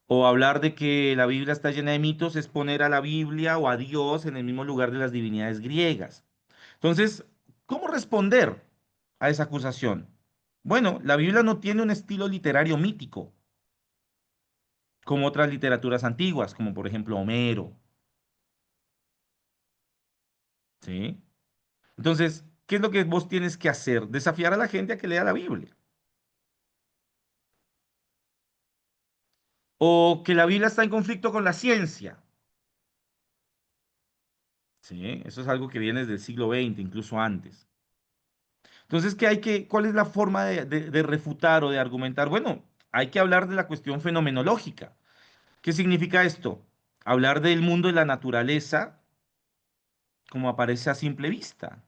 O hablar de que la Biblia está llena de mitos es poner a la Biblia o a Dios en el mismo lugar de las divinidades griegas. Entonces, ¿cómo responder a esa acusación? Bueno, la Biblia no tiene un estilo literario mítico, como otras literaturas antiguas, como por ejemplo Homero, ¿sí? Entonces, ¿qué es lo que vos tienes que hacer? Desafiar a la gente a que lea la Biblia. O que la Biblia está en conflicto con la ciencia, ¿sí? Eso es algo que viene desde el siglo XX, incluso antes. Entonces, ¿cuál es la forma de refutar o de argumentar? Bueno, hay que hablar de la cuestión fenomenológica. ¿Qué significa esto? Hablar del mundo de la naturaleza como aparece a simple vista.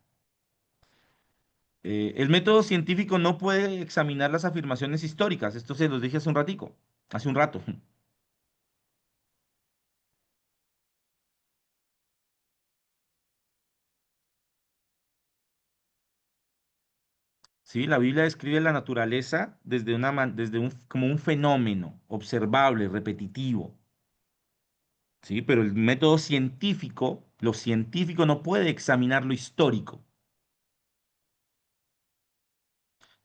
El método científico no puede examinar las afirmaciones históricas. Esto se los dije hace un ratico, hace un rato. Sí, la Biblia describe la naturaleza como un fenómeno observable, repetitivo. Sí, pero el método científico, lo científico no puede examinar lo histórico.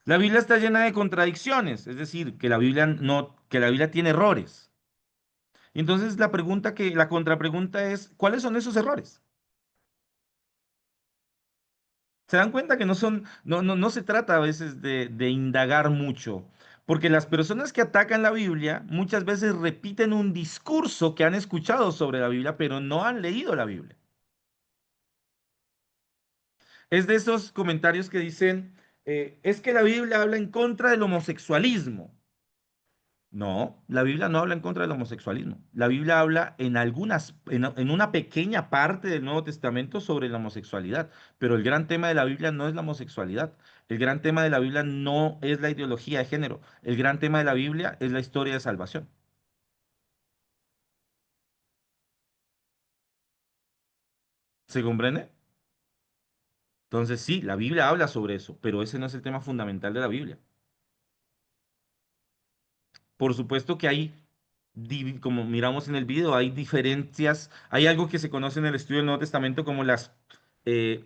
La Biblia está llena de contradicciones, es decir, que la Biblia tiene errores. Y entonces la contrapregunta es, ¿cuáles son esos errores? Se dan cuenta que no se trata a veces de indagar mucho, porque las personas que atacan la Biblia muchas veces repiten un discurso que han escuchado sobre la Biblia, pero no han leído la Biblia. Es de esos comentarios que dicen, es que la Biblia habla en contra del homosexualismo. No, la Biblia no habla en contra del homosexualismo. La Biblia habla en una pequeña parte del Nuevo Testamento sobre la homosexualidad, pero el gran tema de la Biblia no es la homosexualidad. El gran tema de la Biblia no es la ideología de género. El gran tema de la Biblia es la historia de salvación. ¿Se comprende? Entonces sí, la Biblia habla sobre eso, pero ese no es el tema fundamental de la Biblia. Por supuesto que como miramos en el video, hay diferencias, hay algo que se conoce en el estudio del Nuevo Testamento como las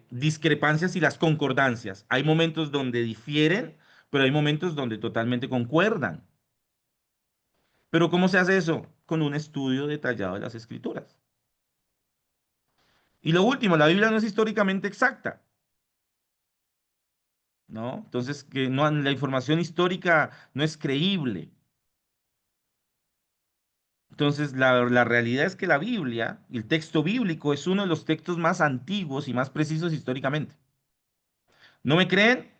discrepancias y las concordancias. Hay momentos donde difieren, pero hay momentos donde totalmente concuerdan. Pero ¿cómo se hace eso? Con un estudio detallado de las escrituras. Y lo último, la Biblia no es históricamente exacta, ¿no? Entonces, la información histórica no es creíble. Entonces, la realidad es que la Biblia, el texto bíblico, es uno de los textos más antiguos y más precisos históricamente. ¿No me creen?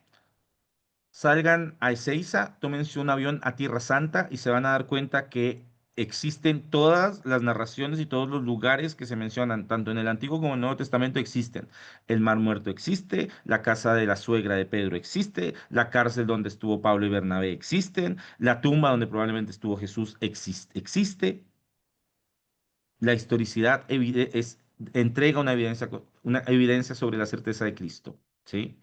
salgan a Ezeiza, tómense un avión a Tierra Santa y se van a dar cuenta que existen todas las narraciones y todos los lugares que se mencionan, tanto en el Antiguo como en el Nuevo Testamento existen. El Mar Muerto existe, la casa de la suegra de Pedro existe, la cárcel donde estuvo Pablo y Bernabé existen, la tumba donde probablemente estuvo Jesús existe. La historicidad entrega una evidencia sobre la certeza de Cristo, ¿sí?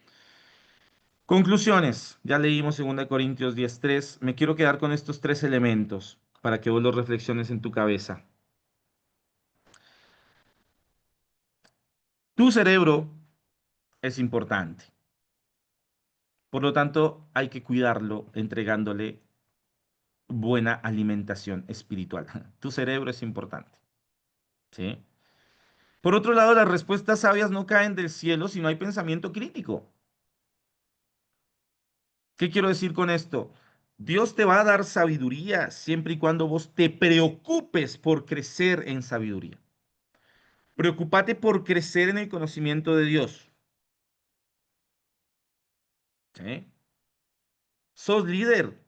Conclusiones. Ya leímos 2 Corintios 10:3. Me quiero quedar con estos tres elementos para que vos los reflexiones en tu cabeza. Tu cerebro es importante. Por lo tanto, hay que cuidarlo entregándole buena alimentación espiritual. Tu cerebro es importante, ¿sí? Por otro lado, las respuestas sabias no caen del cielo si no hay pensamiento crítico. ¿Qué quiero decir con esto? Dios te va a dar sabiduría siempre y cuando vos te preocupes por crecer en sabiduría. Preocúpate por crecer en el conocimiento de Dios. ¿Sí? Sos líder,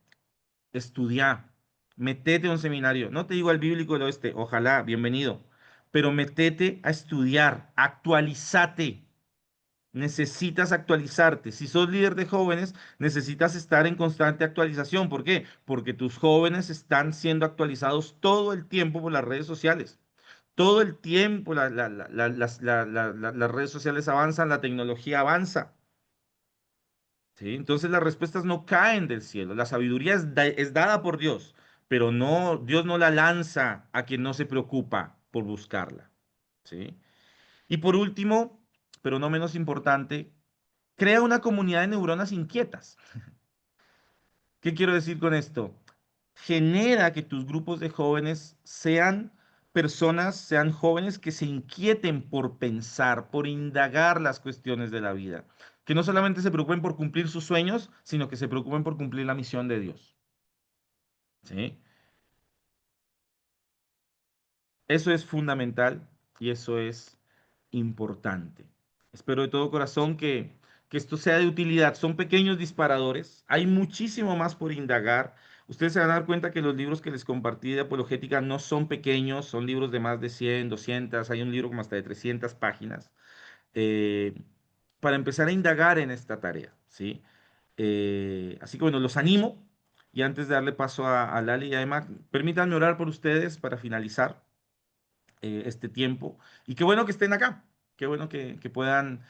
estudia, metete a un seminario. No te digo al bíblico del oeste, ojalá, bienvenido, pero metete a estudiar, actualízate. Necesitas actualizarte. Si sos líder de jóvenes, necesitas estar en constante actualización. ¿Por qué? Porque tus jóvenes están siendo actualizados todo el tiempo por las redes sociales. Todo el tiempo las redes sociales avanzan, la tecnología avanza. ¿Sí? Entonces las respuestas no caen del cielo. La sabiduría es dada por Dios, pero no, Dios no la lanza a quien no se preocupa por buscarla. ¿Sí? Y por último, pero no menos importante, crea una comunidad de neuronas inquietas. ¿Qué quiero decir con esto? Genera que tus grupos de jóvenes sean personas, sean jóvenes que se inquieten por pensar, por indagar las cuestiones de la vida. Que no solamente se preocupen por cumplir sus sueños, sino que se preocupen por cumplir la misión de Dios. ¿Sí? Eso es fundamental y eso es importante. Espero de todo corazón que esto sea de utilidad. Son pequeños disparadores. Hay muchísimo más por indagar. Ustedes se van a dar cuenta que los libros que les compartí de apologética no son pequeños, son libros de más de 100, 200, hay un libro como hasta de 300 páginas, eh, para empezar a indagar en esta tarea, ¿sí? Así que bueno, los animo. Y antes de darle paso a Lali y a Emma, permítanme orar por ustedes para finalizar este tiempo. Y qué bueno que estén acá, qué bueno que puedan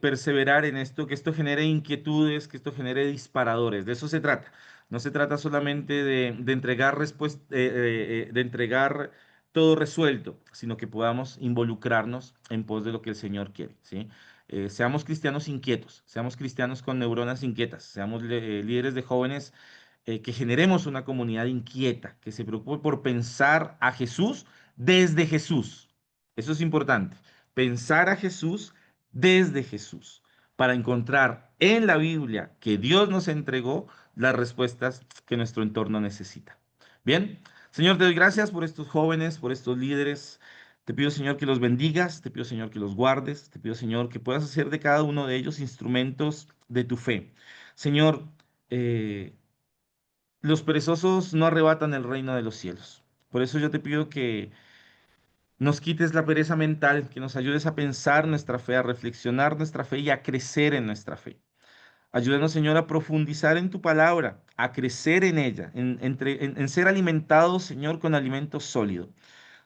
perseverar en esto, que esto genere inquietudes, que esto genere disparadores. De eso se trata. No se trata solamente de entregar de entregar todo resuelto, sino que podamos involucrarnos en pos de lo que el Señor quiere, ¿sí? Seamos cristianos inquietos, seamos cristianos con neuronas inquietas, seamos líderes de jóvenes que generemos una comunidad inquieta, que se preocupe por pensar a Jesús desde Jesús. Eso es importante. Pensar a Jesús desde Jesús para encontrar en la Biblia que Dios nos entregó las respuestas que nuestro entorno necesita. Bien, Señor, te doy gracias por estos jóvenes, por estos líderes. Te pido, Señor, que los bendigas, te pido, Señor, que los guardes, te pido, Señor, que puedas hacer de cada uno de ellos instrumentos de tu fe. Señor, los perezosos no arrebatan el reino de los cielos. Por eso yo te pido que nos quites la pereza mental, que nos ayudes a pensar nuestra fe, a reflexionar nuestra fe y a crecer en nuestra fe. Ayúdanos, Señor, a profundizar en tu palabra, a crecer en ella, en ser alimentados, Señor, con alimento sólido.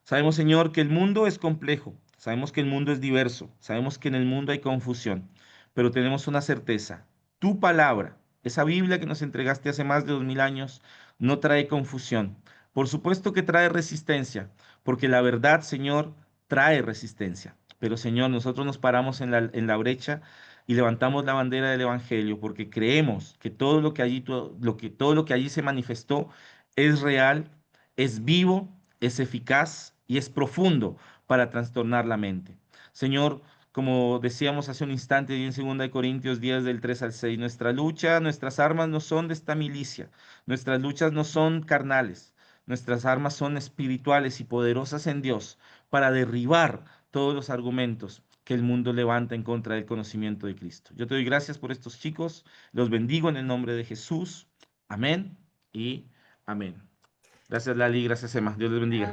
Sabemos, Señor, que el mundo es complejo, sabemos que el mundo es diverso, sabemos que en el mundo hay confusión, pero tenemos una certeza, tu palabra, esa Biblia que nos entregaste hace más de 2000 años, no trae confusión. Por supuesto que trae resistencia, porque la verdad, Señor, trae resistencia. Pero, Señor, nosotros nos paramos en la brecha y levantamos la bandera del Evangelio, porque creemos que todo lo que allí se manifestó es real, es vivo, es eficaz y es profundo para trastornar la mente. Señor, como decíamos hace un instante y en 2 Corintios 10 del 3 al 6, nuestra lucha, nuestras armas no son de esta milicia, nuestras luchas no son carnales, nuestras armas son espirituales y poderosas en Dios para derribar todos los argumentos que el mundo levanta en contra del conocimiento de Cristo. Yo te doy gracias por estos chicos, los bendigo en el nombre de Jesús. Amén y amén. Gracias Lali, gracias Emma, Dios les bendiga.